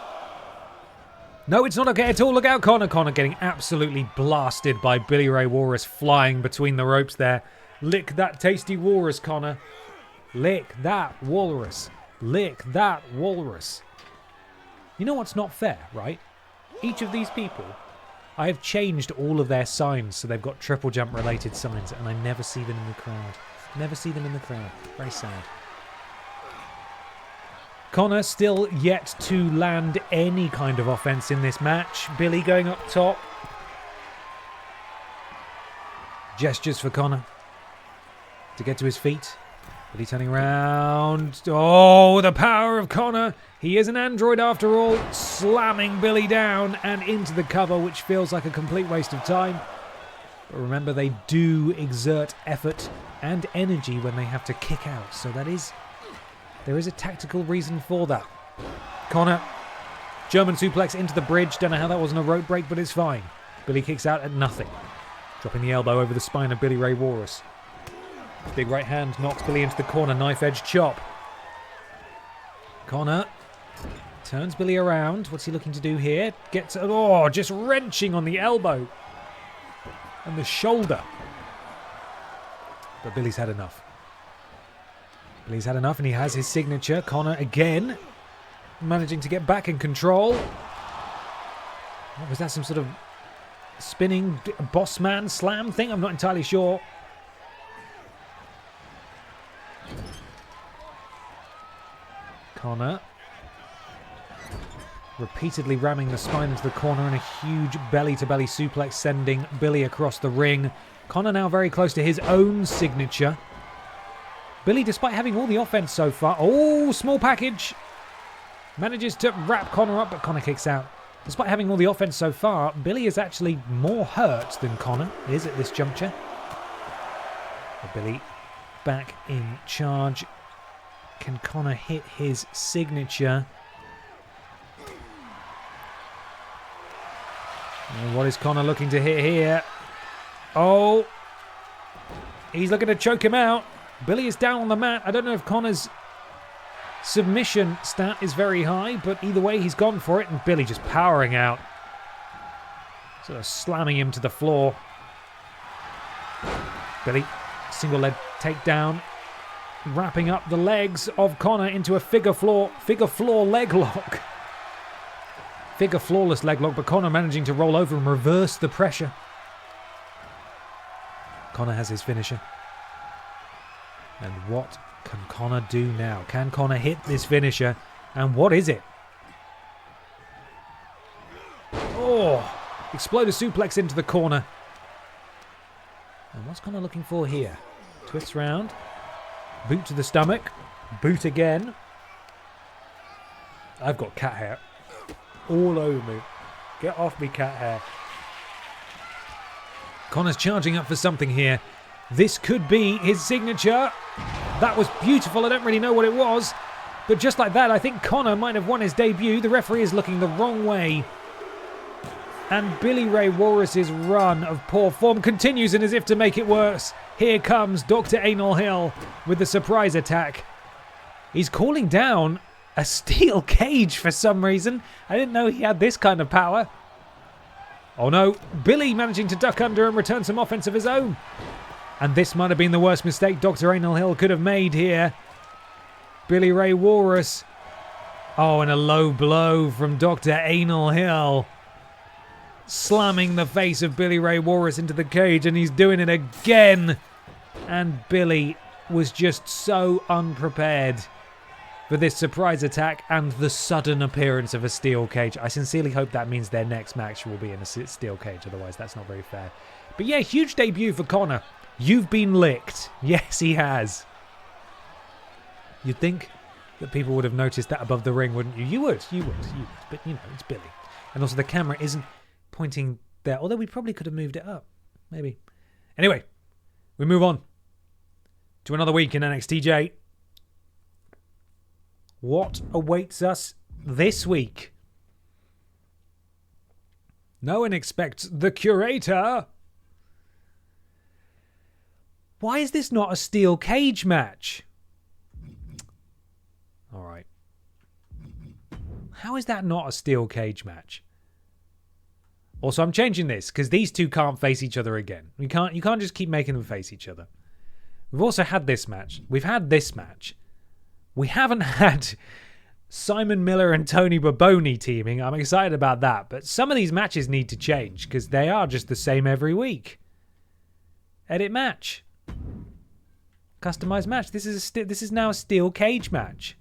No, it's not okay at all. Look out, Connor. Connor getting absolutely blasted by Billy Ray Walrus flying between the ropes there. Lick that tasty walrus, Connor. Lick that walrus. Lick that walrus. You know what's not fair, right? Each of these people, I have changed all of their signs so they've got triple jump related signs, and I never see them in the crowd. Never see them in the crowd. Very sad. Connor still yet to land any kind of offense in this match. Billy going up top. Gestures for Connor to get to his feet. Billy turning around. Oh, the power of Connor. He is an android after all. Slamming Billy down and into the cover, which feels like a complete waste of time. But remember, they do exert effort and energy when they have to kick out. So there is a tactical reason for that. Connor, German suplex into the bridge. Don't know how that wasn't a rope break, but it's fine. Billy kicks out at nothing. Dropping the elbow over the spine of Billy Ray Walrus. Big right hand knocks Billy into the corner. Knife edge chop. Connor turns Billy around. What's he looking to do here? Gets, just wrenching on the elbow and the shoulder. But Billy's had enough. Billy's had enough, and he has his signature. Connor again managing to get back in control. What was that, some sort of spinning boss man slam thing? I'm not entirely sure. Connor repeatedly ramming the spine into the corner, and a huge belly-to-belly suplex sending Billy across the ring. Connor now very close to his own signature. Billy, despite having all the offense so far... Oh, small package! Manages to wrap Connor up, but Connor kicks out. Despite having all the offense so far, Billy is actually more hurt than Connor is at this juncture. But Billy back in charge. Can Connor hit his signature? And what is Connor looking to hit here? Oh! He's looking to choke him out. Billy is down on the mat. I don't know if Connor's submission stat is very high, but either way, he's gone for it, and Billy just powering out. Sort of slamming him to the floor. Billy, single leg takedown, wrapping up the legs of Connor into a figure floor leg lock. Figure flawless leg lock, but Connor managing to roll over and reverse the pressure. Connor has his finisher. And what can Connor do now? Can Connor hit this finisher? And what is it? Oh! Exploder suplex into the corner. And what's Connor looking for here? Twists round. Boot to the stomach. Boot again. I've got cat hair all over me. Get off me, cat hair. Connor's charging up for something here. This could be his signature. That was beautiful. I don't really know what it was. But just like that, I think Connor might have won his debut. The referee is looking the wrong way. And Billy Ray Walrus's run of poor form continues, and as if to make it worse, here comes Dr. Anal Hill with the surprise attack. He's calling down a steel cage for some reason. I didn't know he had this kind of power. Oh no, Billy managing to duck under and return some offense of his own. And this might have been the worst mistake Dr. Anal Hill could have made here. Billy Ray Walrus. Oh, and a low blow from Dr. Anal Hill. Slamming the face of Billy Ray Walrus into the cage, and he's doing it again. And Billy was just so unprepared for this surprise attack and the sudden appearance of a steel cage. I sincerely hope that means their next match will be in a steel cage, otherwise that's not very fair. But yeah, huge debut for Connor. You've been licked. Yes, he has. You'd think that people would have noticed that above the ring, wouldn't you? You would. But, you know, it's Billy. And also the camera isn't pointing there, although we probably could have moved it up. Maybe. Anyway, we move on to another week in NXT J. What awaits us this week? No one expects the curator. Why is this not a steel cage match? All right. How is that not a steel cage match? Also, I'm changing this because these two can't face each other again. You can't just keep making them face each other. We've also had this match. We've had this match. We haven't had Simon Miller and Tony Baboni teaming. I'm excited about that. But some of these matches need to change because they are just the same every week. Edit match. Customized match. This is now a steel cage match.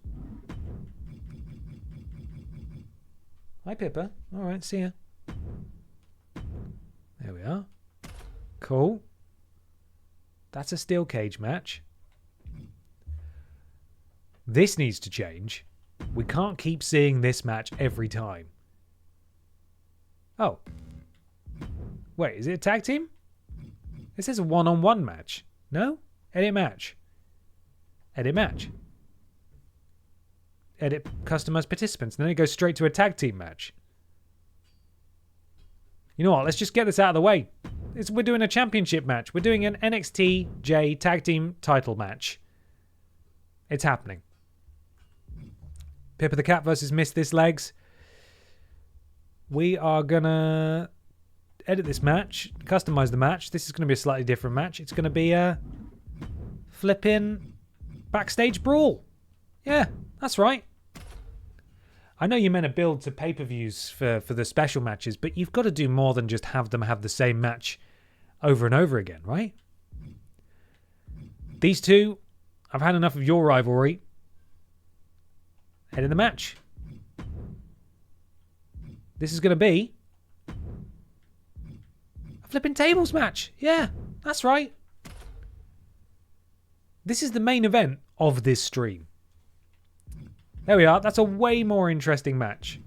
Hi, Pippa. All right, see ya. There we are. Cool. That's a steel cage match. This needs to change. We can't keep seeing this match every time. Oh. Wait, is it a tag team? This is a one-on-one match. No? Edit match. Edit match. Edit customized participants. And then it goes straight to a tag team match. You know what? Let's just get this out of the way. We're doing a championship match. We're doing an NXT J tag team title match. It's happening. Pippa the Cat versus Miss This Legs. We are going to edit this match, customize the match. This is going to be a slightly different match. It's going to be a flipping backstage brawl. Yeah, that's right. I know you meant a build to pay-per-views for the special matches, but you've got to do more than just have them have the same match over and over again, right? These two, I've had enough of your rivalry. Head in the match. This is going to be a flipping tables match. Yeah, that's right. This is the main event of this stream. There we are. That's a way more interesting match.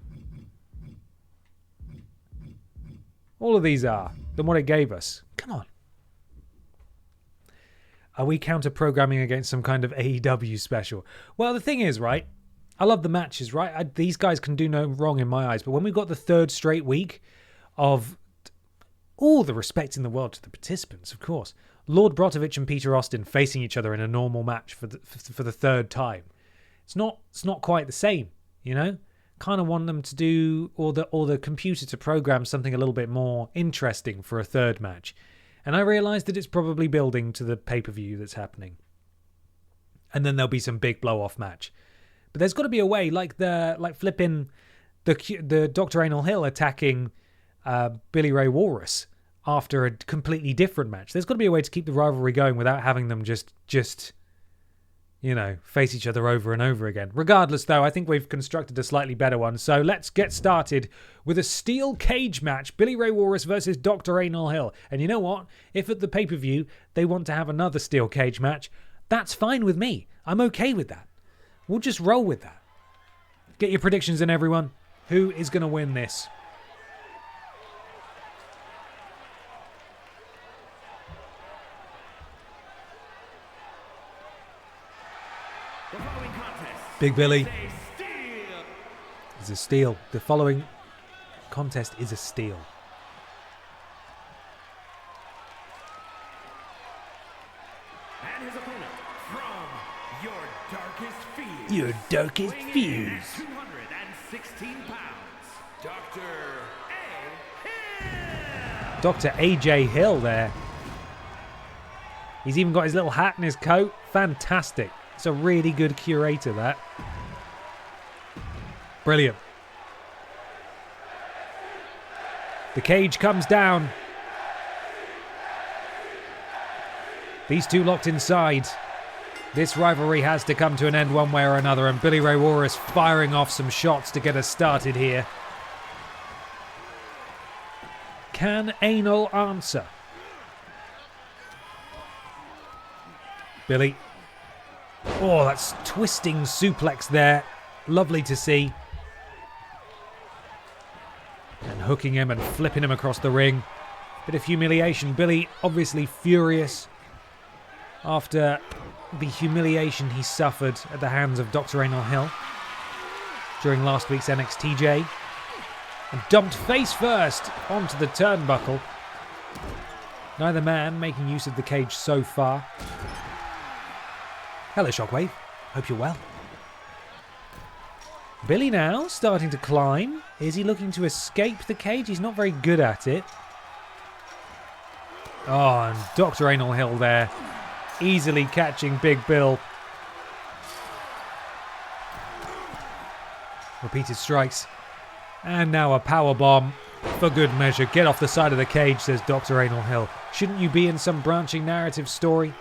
All of these are than what it gave us. Come on. Are we counter-programming against some kind of AEW special? Well, the thing is, right? I love the matches, right? These guys can do no wrong in my eyes. But when we've got the third straight week of all the respect in the world to the participants, of course. Lord Brovich and Peter Austin facing each other in a normal match for the third time. It's not quite the same, you know? Kind of want them to do, or the computer to program something a little bit more interesting for a third match. And I realised that it's probably building to the pay-per-view that's happening. And then there'll be some big blow-off match. But there's got to be a way, like flipping the Dr. Anal Hill attacking Billy Ray Walrus after a completely different match. There's got to be a way to keep the rivalry going without having them just you know, face each other over and over again. Regardless, though, I think we've constructed a slightly better one. So let's get started with a steel cage match. Billy Ray Walrus versus Dr. Anal Hill. And you know what? If at the pay-per-view they want to have another steel cage match, that's fine with me. I'm okay with that. We'll just roll with that. Get your predictions in, everyone. Who is going to win this? Big Billy is a steal. The following contest is a steal. And his opponent from your darkest fears. Your darkest fears. 216 pounds. Dr. A. Hill. Dr. AJ Hill there. He's even got his little hat in his coat. Fantastic. It's a really good curator, that. Brilliant. The cage comes down. These two locked inside. This rivalry has to come to an end one way or another, and Billy Ray Walrus firing off some shots to get us started here. Can Anal answer? Billy. Oh, that's twisting suplex there. Lovely to see. And hooking him and flipping him across the ring. Bit of humiliation. Billy obviously furious after the humiliation he suffered at the hands of Dr. Anal Hill during last week's NXT J. And dumped face first onto the turnbuckle. Neither man making use of the cage so far. Hello, Shockwave. Hope you're well. Billy now starting to climb. Is he looking to escape the cage? He's not very good at it. Oh, and Dr. Anal Hill there. Easily catching Big Bill. Repeated strikes. And now a power bomb for good measure. Get off the side of the cage, says Dr. Anal Hill. Shouldn't you be in some branching narrative story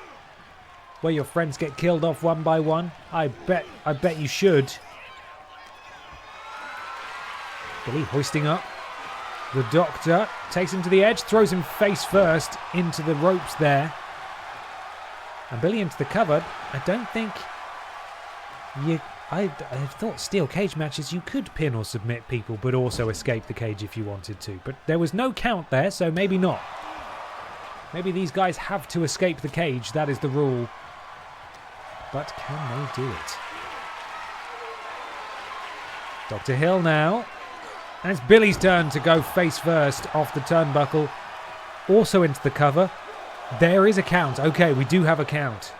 where your friends get killed off one by one? I bet you should. Billy hoisting up. The Doctor takes him to the edge, throws him face first into the ropes there. And Billy into the cover. I don't think I thought steel cage matches you could pin or submit people but also escape the cage if you wanted to. But there was no count there, so maybe not. Maybe these guys have to escape the cage. That is the rule. But can they do it? Dr. Hill now. And it's Billy's turn to go face first off the turnbuckle. Also into the cover. There is a count. Okay, we do have a count.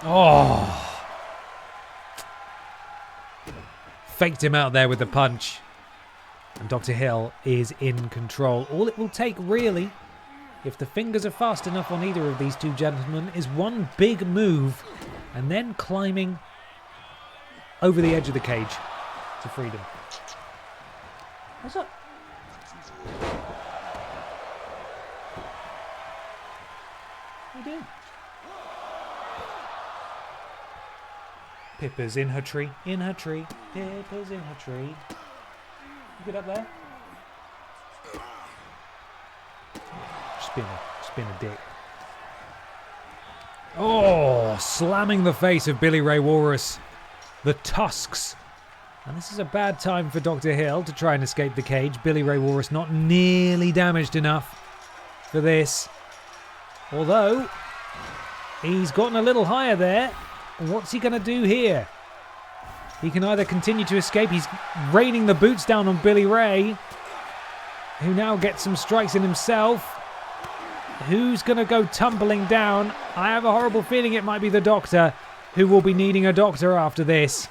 Oh. Faked him out there with the punch. And Dr. Hill is in control. All it will take, really, if the fingers are fast enough on either of these two gentlemen, is one big move and then climbing over the edge of the cage to freedom. What's up? What are you doing? Pippa's in her tree, in her tree. Pippa's in her tree. You get up there? Just being a dick. Oh, slamming the face of Billy Ray Walrus. The tusks. And this is a bad time for Dr. Hill to try and escape the cage. Billy Ray Walrus not nearly damaged enough for this. Although, he's gotten a little higher there. What's he going to do here? He can either continue to escape. He's raining the boots down on Billy Ray, who now gets some strikes in himself. Who's going to go tumbling down? I have a horrible feeling it might be the Doctor, who will be needing a doctor after this.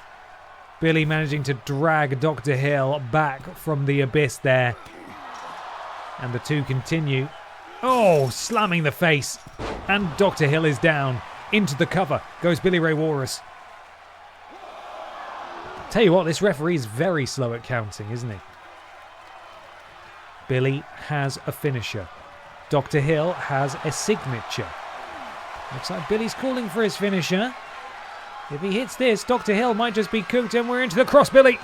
Billy managing to drag Dr. Hill back from the abyss there. And the two continue. Oh, slamming the face. And Dr. Hill is down. Into the cover goes Billy Ray Walrus. Tell you what, this referee is very slow at counting, isn't he? Billy has a finisher. Dr. Hill has a signature. Looks like Billy's calling for his finisher. If he hits this, Dr. Hill might just be cooked, and we're into the crossbilly.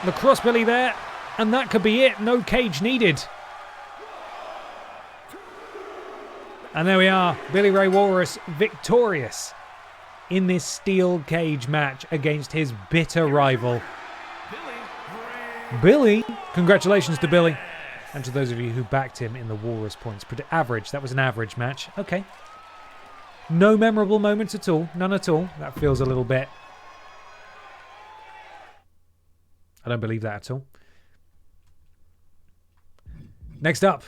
The crossbilly there, and that could be it. No cage needed. And there we are, Billy Ray Walrus victorious in this steel cage match against his bitter rival. Billy, congratulations to Billy. And to those of you who backed him in the Walrus points. Average, that was an average match. Okay. No memorable moments at all, none at all. That feels a little bit... I don't believe that at all. Next up.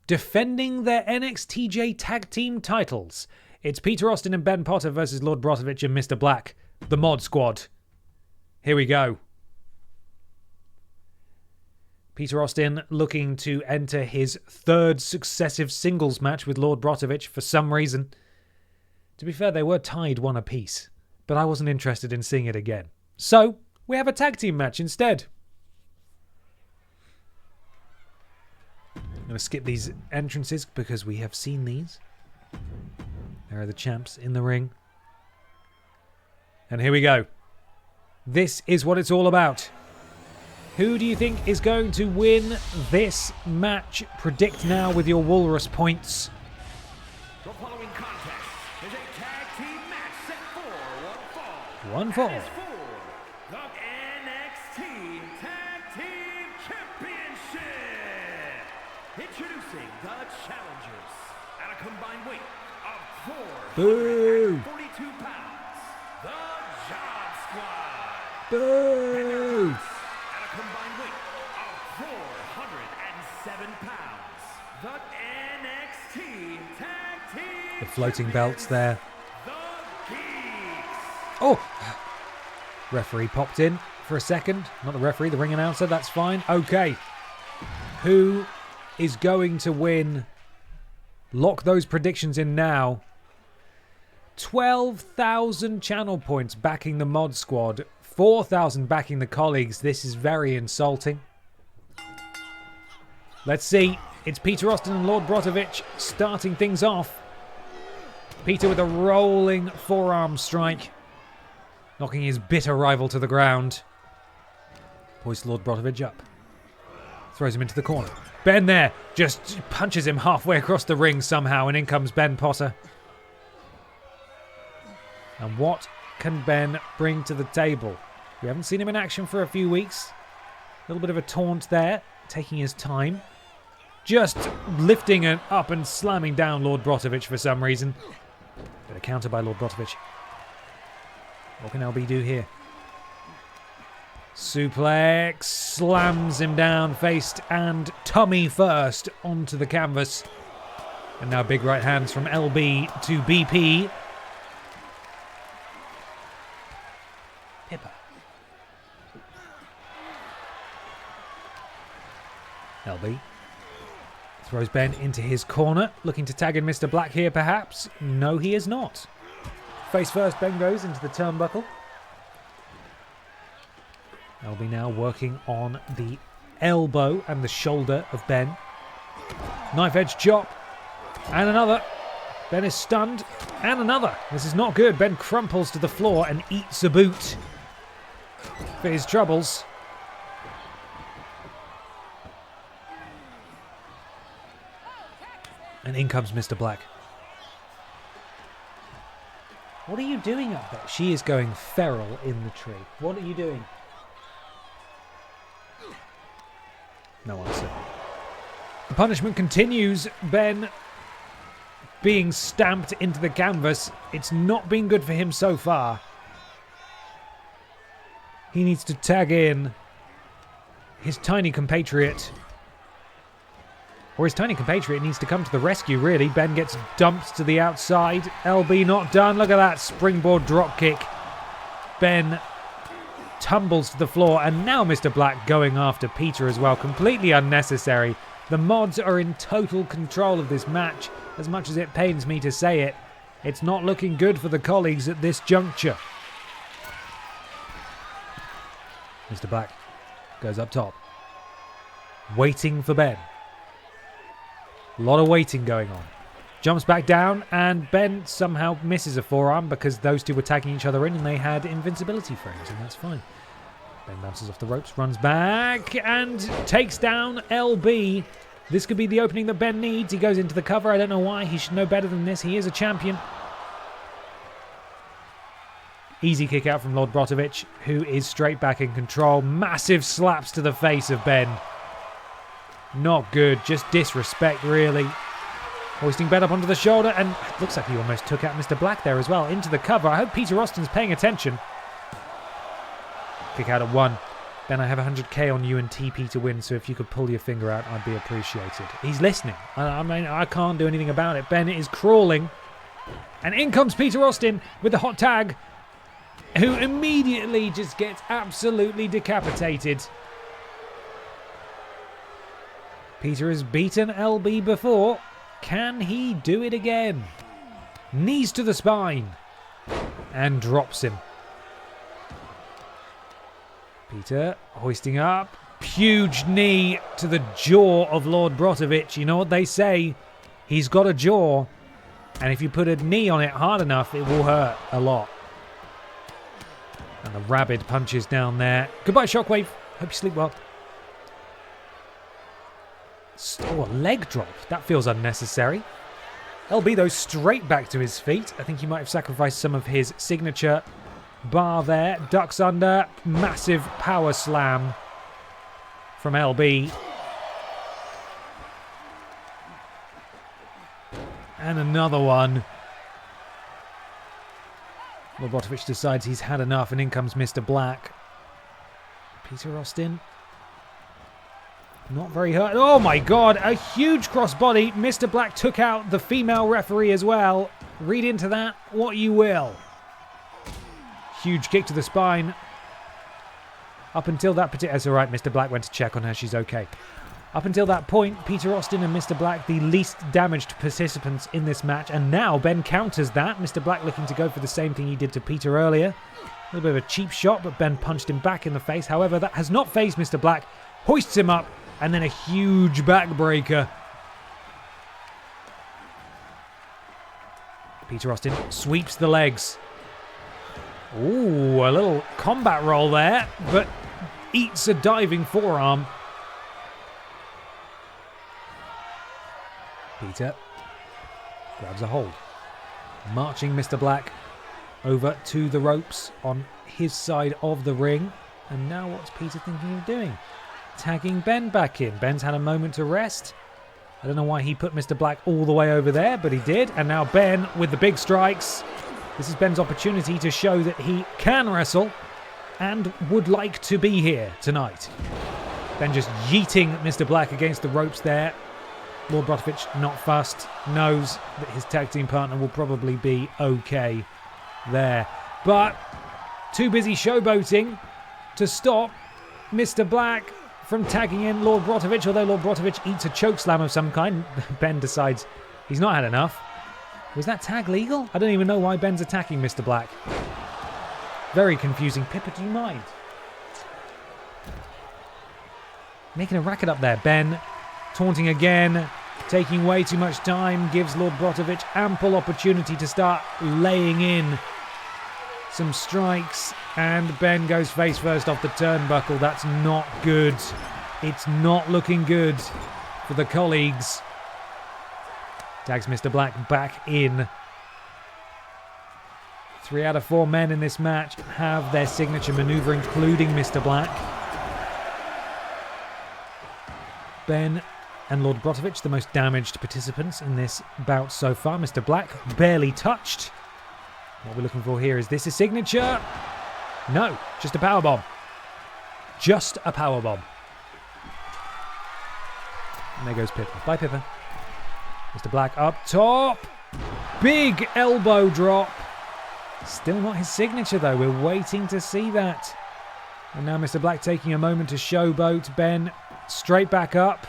Defending their NXT J tag team titles. It's Peter Austin and Ben Potter versus Lord Brovich and Mr. Black. The Mod Squad. Here we go. Peter Austin looking to enter his third successive singles match with Lord Brovich for some reason. To be fair, they were tied 1 apiece, but I wasn't interested in seeing it again. So, we have a tag team match instead. I'm going to skip these entrances because we have seen these. There are the champs in the ring. And here we go. This is what it's all about. Who do you think is going to win this match? Predict now with your Walrus points. The following contest is a tag team match set for One fall. And is for the NXT Tag Team Championship. Introducing the challengers at a combined weight of 442 pounds. The Job Squad. Boo! At a combined weight of 407 pounds. The NXT Tag Team The floating belts there. The Geeks. Oh! Referee popped in for a second. Not the referee, the ring announcer. That's fine. Okay. Who is going to win? Lock those predictions in now. 12,000 channel points backing the mod squad. 4,000 backing the colleagues. This is very insulting. Let's see. It's Peter Austin and Lord Brovich starting things off. Peter with a rolling forearm strike, knocking his bitter rival to the ground. Hoists Lord Brovich up. Throws him into the corner. Ben there just punches him halfway across the ring somehow, and in comes Ben Potter. And what can Ben bring to the table? We haven't seen him in action for a few weeks. A little bit of a taunt there, taking his time. Just lifting it up and slamming down Lord Brovich for some reason. Bit of counter by Lord Brovich. What can LB do here? Suplex, slams him down, face and tummy first onto the canvas. And now big right hands from LB to BP. Pippa. LB throws Ben into his corner, looking to tag in Mr. Black here perhaps. No, he is not. Face first, Ben goes into the turnbuckle. LB now working on the elbow and the shoulder of Ben. Knife edge chop. And another. Ben is stunned. And another. This is not good. Ben crumples to the floor and eats a boot for his troubles. And in comes Mr. Black. What are you doing up there? She is going feral in the tree. What are you doing? No answer. The punishment continues. Ben being stamped into the canvas. It's not been good for him so far. He needs to tag in his tiny compatriot. Or his tiny compatriot needs to come to the rescue, really. Ben gets dumped to the outside. LB not done. Look at that springboard dropkick. Ben tumbles to the floor. And now Mr. Black going after Peter as well. Completely unnecessary. The mods are in total control of this match. As much as it pains me to say it, it's not looking good for the colleagues at this juncture. Mr. Black goes up top. Waiting for Ben. A lot of waiting going on. Jumps back down, and Ben somehow misses a forearm because those two were tagging each other in and they had invincibility frames, and that's fine. Ben bounces off the ropes, runs back, and takes down LB. This could be the opening that Ben needs. He goes into the cover. I don't know why. He should know better than this. He is a champion. Easy kick out from Lord Brovich, who is straight back in control. Massive slaps to the face of Ben. Not good, just disrespect, really. Hoisting Ben up onto the shoulder, and looks like he almost took out Mr. Black there as well. Into the cover. I hope Peter Austin's paying attention. Kick out at 1. Ben, I have 100k on you and TP to win, so if you could pull your finger out, I'd be appreciated. He's listening. I mean, I can't do anything about it. Ben is crawling. And in comes Peter Austin with the hot tag, who immediately just gets absolutely decapitated. Peter has beaten LB before. Can he do it again? Knees to the spine. And drops him. Peter hoisting up. Huge knee to the jaw of Lord Brovich. You know what they say? He's got a jaw. And if you put a knee on it hard enough, it will hurt a lot. And the rabid punches down there. Goodbye, Shockwave. Hope you sleep well. Oh, a leg drop. That feels unnecessary. LB, though, straight back to his feet. I think he might have sacrificed some of his signature bar there. Ducks under. Massive power slam from LB. And another one. Well, Brovich decides he's had enough, and in comes Mr. Black. Peter Austin. Not very hurt. Oh my god, a huge crossbody. Mr. Black took out the female referee as well. Read into that what you will. Huge kick to the spine. Up until that particular... It's alright, Mr. Black went to check on her. She's okay. Up until that point, Peter Austin and Mr. Black, the least damaged participants in this match. And now Ben counters that. Mr. Black looking to go for the same thing he did to Peter earlier. A little bit of a cheap shot, but Ben punched him back in the face. However, that has not fazed Mr. Black. Hoists him up. And then a huge backbreaker. Peter Austin sweeps the legs. Ooh, a little combat roll there, but eats a diving forearm. Peter grabs a hold. Marching Mr. Black over to the ropes on his side of the ring. And now what's Peter thinking of doing? Tagging Ben back in. Ben's had a moment to rest. I don't know why he put Mr. Black all the way over there, but he did. And now Ben with the big strikes. This is Ben's opportunity to show that he can wrestle and would like to be here tonight. Ben just yeeting Mr. Black against the ropes there. Lord Brovich, not fussed, knows that his tag team partner will probably be okay there. But too busy showboating to stop Mr. Black from tagging in Lord Brovich, although Lord Brovich eats a chokeslam of some kind. Ben decides he's not had enough. Was that tag legal? I don't even know why Ben's attacking Mr. Black. Very confusing. Pippa, do you mind? Making a racket up there. Ben taunting again, taking way too much time, gives Lord Brovich ample opportunity to start laying in some strikes, and Ben goes face first off the turnbuckle. That's not good. It's not looking good for the colleagues. Tags Mr. Black back in. 3 out of 4 men in this match have their signature maneuver, including Mr. Black. Ben and Lord Brovich, the most damaged participants in this bout so far. Mr. Black barely touched. What we're looking for here is this his signature? No, just a powerbomb. Just a powerbomb. And there goes Pippa. Bye, Pippa. Mr. Black up top. Big elbow drop. Still not his signature, though. We're waiting to see that. And now Mr. Black taking a moment to showboat. Ben straight back up.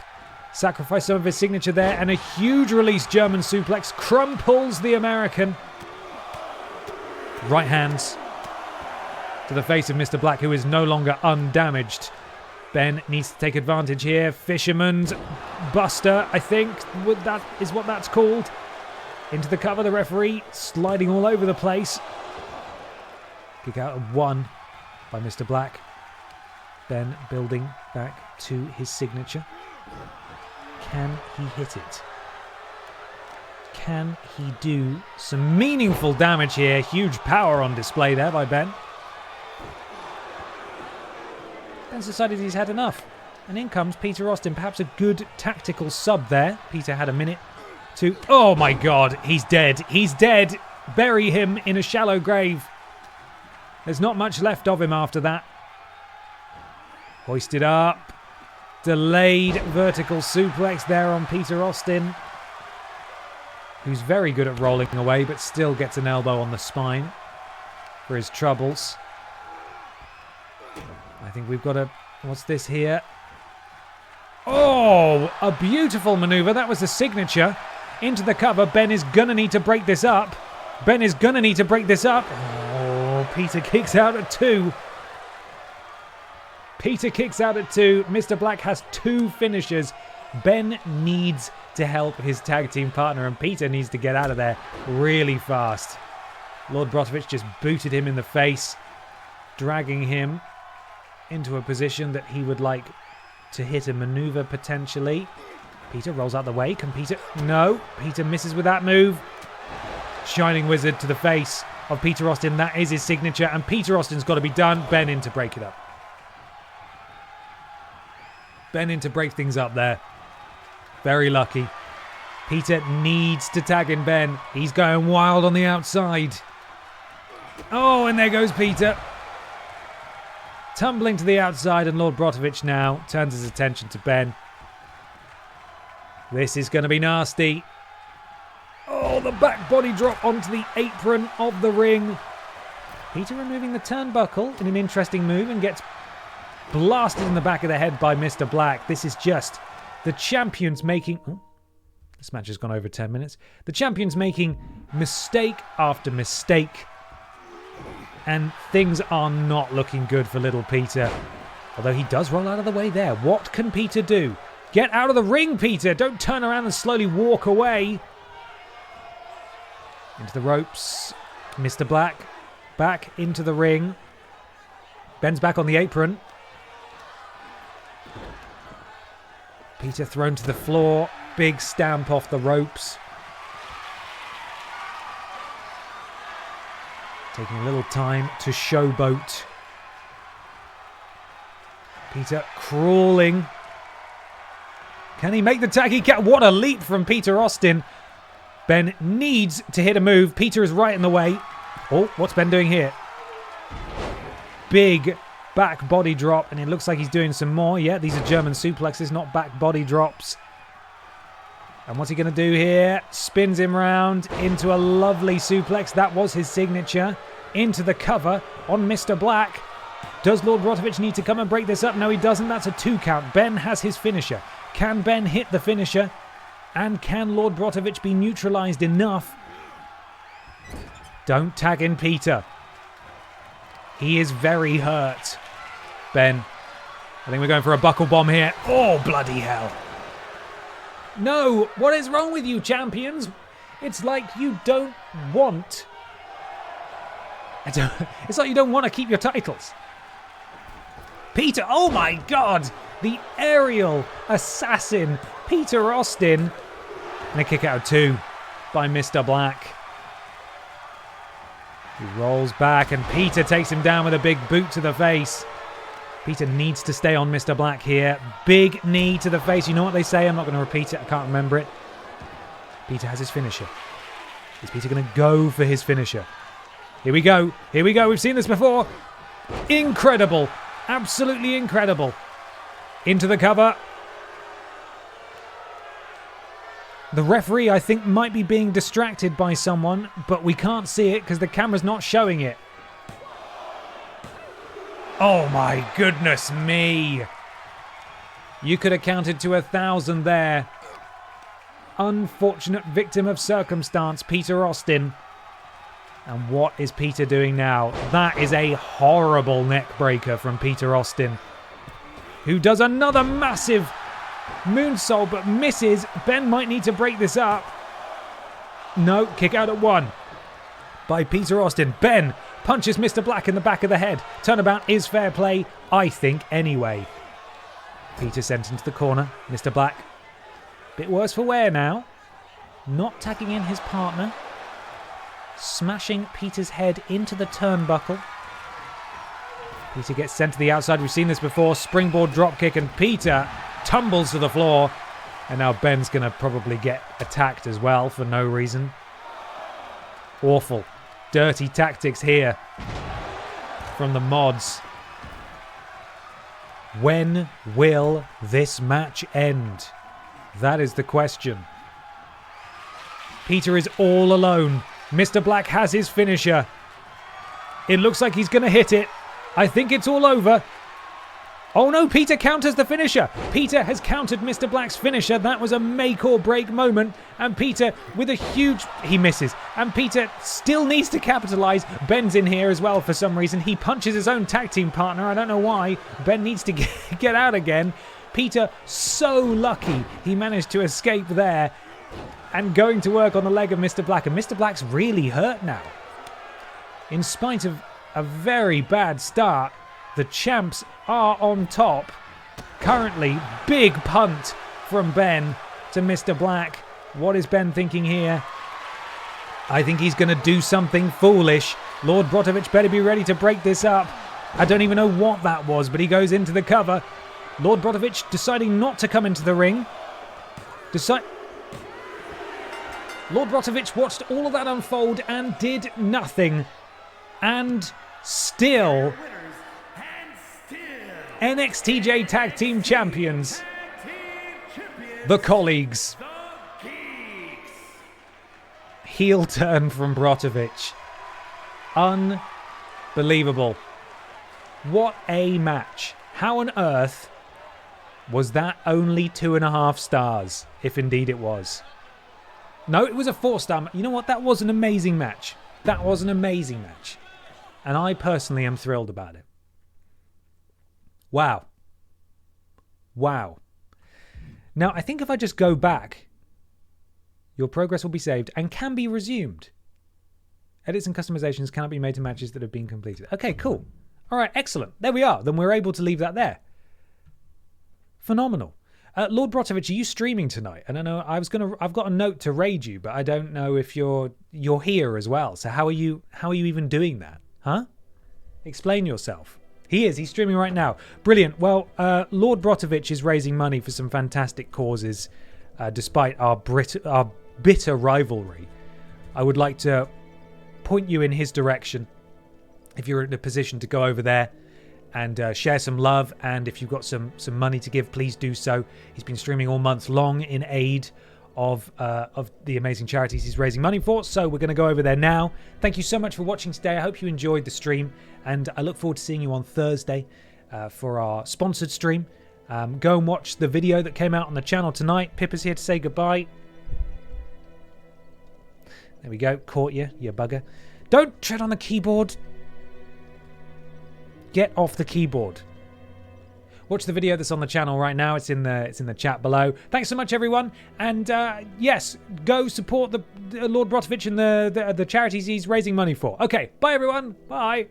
Sacrifice some of his signature there. And a huge release German suplex. Crumples the American. Right hands to the face of Mr. Black, who is no longer undamaged. Ben needs to take advantage here. Fisherman's Buster, I think that is what that's called. Into the cover, the referee sliding all over the place. Kick out of 1 by Mr. Black. Ben building back to his signature. Can he hit it? Can he do some meaningful damage here? Huge power on display there by Ben. Ben's decided he's had enough. And in comes Peter Austin. Perhaps a good tactical sub there. Peter had a minute to... Oh my god, he's dead. He's dead. Bury him in a shallow grave. There's not much left of him after that. Hoisted up. Delayed vertical suplex there on Peter Austin, who's very good at rolling away, but still gets an elbow on the spine for his troubles. I think we've got a... What's this here? Oh, a beautiful maneuver. That was the signature. Into the cover. Ben is going to need to break this up. Oh, Peter kicks out at 2. Mr. Black has 2 finishers. Ben needs to help his tag team partner, and Peter needs to get out of there really fast. Lord Brovich just booted him in the face, dragging him into a position that he would like to hit a maneuver potentially. Peter rolls out the way. Can Peter? No. Peter misses with that move. Shining Wizard to the face of Peter Austin. That is his signature, and Peter Austin's got to be done. Ben in to break it up. Ben in to break things up there. Very lucky. Peter needs to tag in Ben. He's going wild on the outside. Oh, and there goes Peter. Tumbling to the outside, and Lord Brovich now turns his attention to Ben. This is going to be nasty. Oh, the back body drop onto the apron of the ring. Peter removing the turnbuckle in an interesting move and gets blasted in the back of the head by Mr. Black. This is just the champions making... Oh, this match has gone over 10 minutes. The champions making mistake after mistake. And things are not looking good for little Peter. Although he does roll out of the way there. What can Peter do? Get out of the ring, Peter! Don't turn around and slowly walk away. Into the ropes. Mr. Black back into the ring. Ben's back on the apron. Peter thrown to the floor. Big stamp off the ropes. Taking a little time to showboat. Peter crawling. Can he make the tag? He can. What a leap from Peter Austin. Ben needs to hit a move. Peter is right in the way. Oh, what's Ben doing here? Big back body drop, and it looks like he's doing some more. Yeah, these are German suplexes, not back body drops. And what's he going to do here? Spins him round into a lovely suplex. That was his signature. Into the cover on Mr. Black. Does Lord Brovich need to come and break this up? No, he doesn't. That's a 2 count. Ben has his finisher. Can Ben hit the finisher? And can Lord Brovich be neutralized enough? Don't tag in Peter. He is very hurt. Ben. I think we're going for a buckle bomb here. Oh, bloody hell. No, what is wrong with you, champions? It's like you don't want... It's like you don't want to keep your titles. Peter, oh my God! The aerial assassin, Peter Austin. And a kick out of 2 by Mr. Black. He rolls back and Peter takes him down with a big boot to the face. Peter needs to stay on Mr. Black here. Big knee to the face. You know what they say? I'm not going to repeat it. I can't remember it. Peter has his finisher. Is Peter going to go for his finisher? Here we go. Here we go. We've seen this before. Incredible. Absolutely incredible. Into the cover. The referee, I think, might be being distracted by someone, but we can't see it because the camera's not showing it. Oh my goodness me. You could have counted to 1,000 there. Unfortunate victim of circumstance, Peter Austin. And what is Peter doing now? That is a horrible neck breaker from Peter Austin, who does another massive moonsault but misses. Ben might need to break this up. No, kick out at 1 by Peter Austin. Ben punches Mr. Black in the back of the head. Turnabout is fair play, I think, anyway. Peter sent into the corner. Mr. Black, bit worse for wear now. Not tagging in his partner. Smashing Peter's head into the turnbuckle. Peter gets sent to the outside. We've seen this before. Springboard dropkick, and Peter tumbles to the floor. And now Ben's going to probably get attacked as well for no reason. Awful. Dirty tactics here from the mods. When will this match end? That is the question. Peter is all alone. Mr. Black has his finisher. It looks like he's going to hit it. I think it's all over. Oh no, Peter counters the finisher. Peter has countered Mr. Black's finisher. That was a make or break moment. And Peter with a huge... He misses. And Peter still needs to capitalize. Ben's in here as well for some reason. He punches his own tag team partner. I don't know why. Ben needs to get out again. Peter, so lucky he managed to escape there. And going to work on the leg of Mr. Black. And Mr. Black's really hurt now. In spite of a very bad start, the champs are on top. Currently, big punt from Ben to Mr. Black. What is Ben thinking here? I think he's going to do something foolish. Lord Brovich better be ready to break this up. I don't even know what that was, but he goes into the cover. Lord Brovich deciding not to come into the ring. Lord Brovich watched all of that unfold and did nothing. And still... NXT J Tag Team Champions, the colleagues. Heel turn from Brovich. Unbelievable. What a match. How on earth was that only 2.5 stars, if indeed it was? No, it was a 4-star. You know what? That was an amazing match. That was an amazing match. And I personally am thrilled about it. Wow. Wow. Now, I think if I just go back, your progress will be saved and can be resumed. Edits and customizations cannot be made to matches that have been completed. Okay, cool. All right, excellent. There we are. Then we're able to leave that there. Phenomenal. Lord Brovich, are you streaming tonight? I don't know. I've got a note to raid you, but I don't know if you're here as well. So how are you even doing that? Huh? Explain yourself. He's streaming right now. Brilliant. Well, Lord Brovich is raising money for some fantastic causes, despite our bitter rivalry. I would like to point you in his direction if you're in a position to go over there and share some love. And if you've got some money to give, please do so. He's been streaming all month long in aid of the amazing charities he's raising money for. So we're going to go over there now. Thank you so much for watching today. I hope you enjoyed the stream, and I look forward to seeing you on Thursday for our sponsored stream. Go and watch the video that came out on the channel tonight. Pippa's here to say goodbye. There we go. Caught you bugger. Don't tread on the keyboard. Get off the keyboard. Watch the video that's on the channel right now. It's in the chat below. Thanks so much, everyone. And yes, go support the Lord Brovich and the charities he's raising money for. Okay, bye everyone. Bye.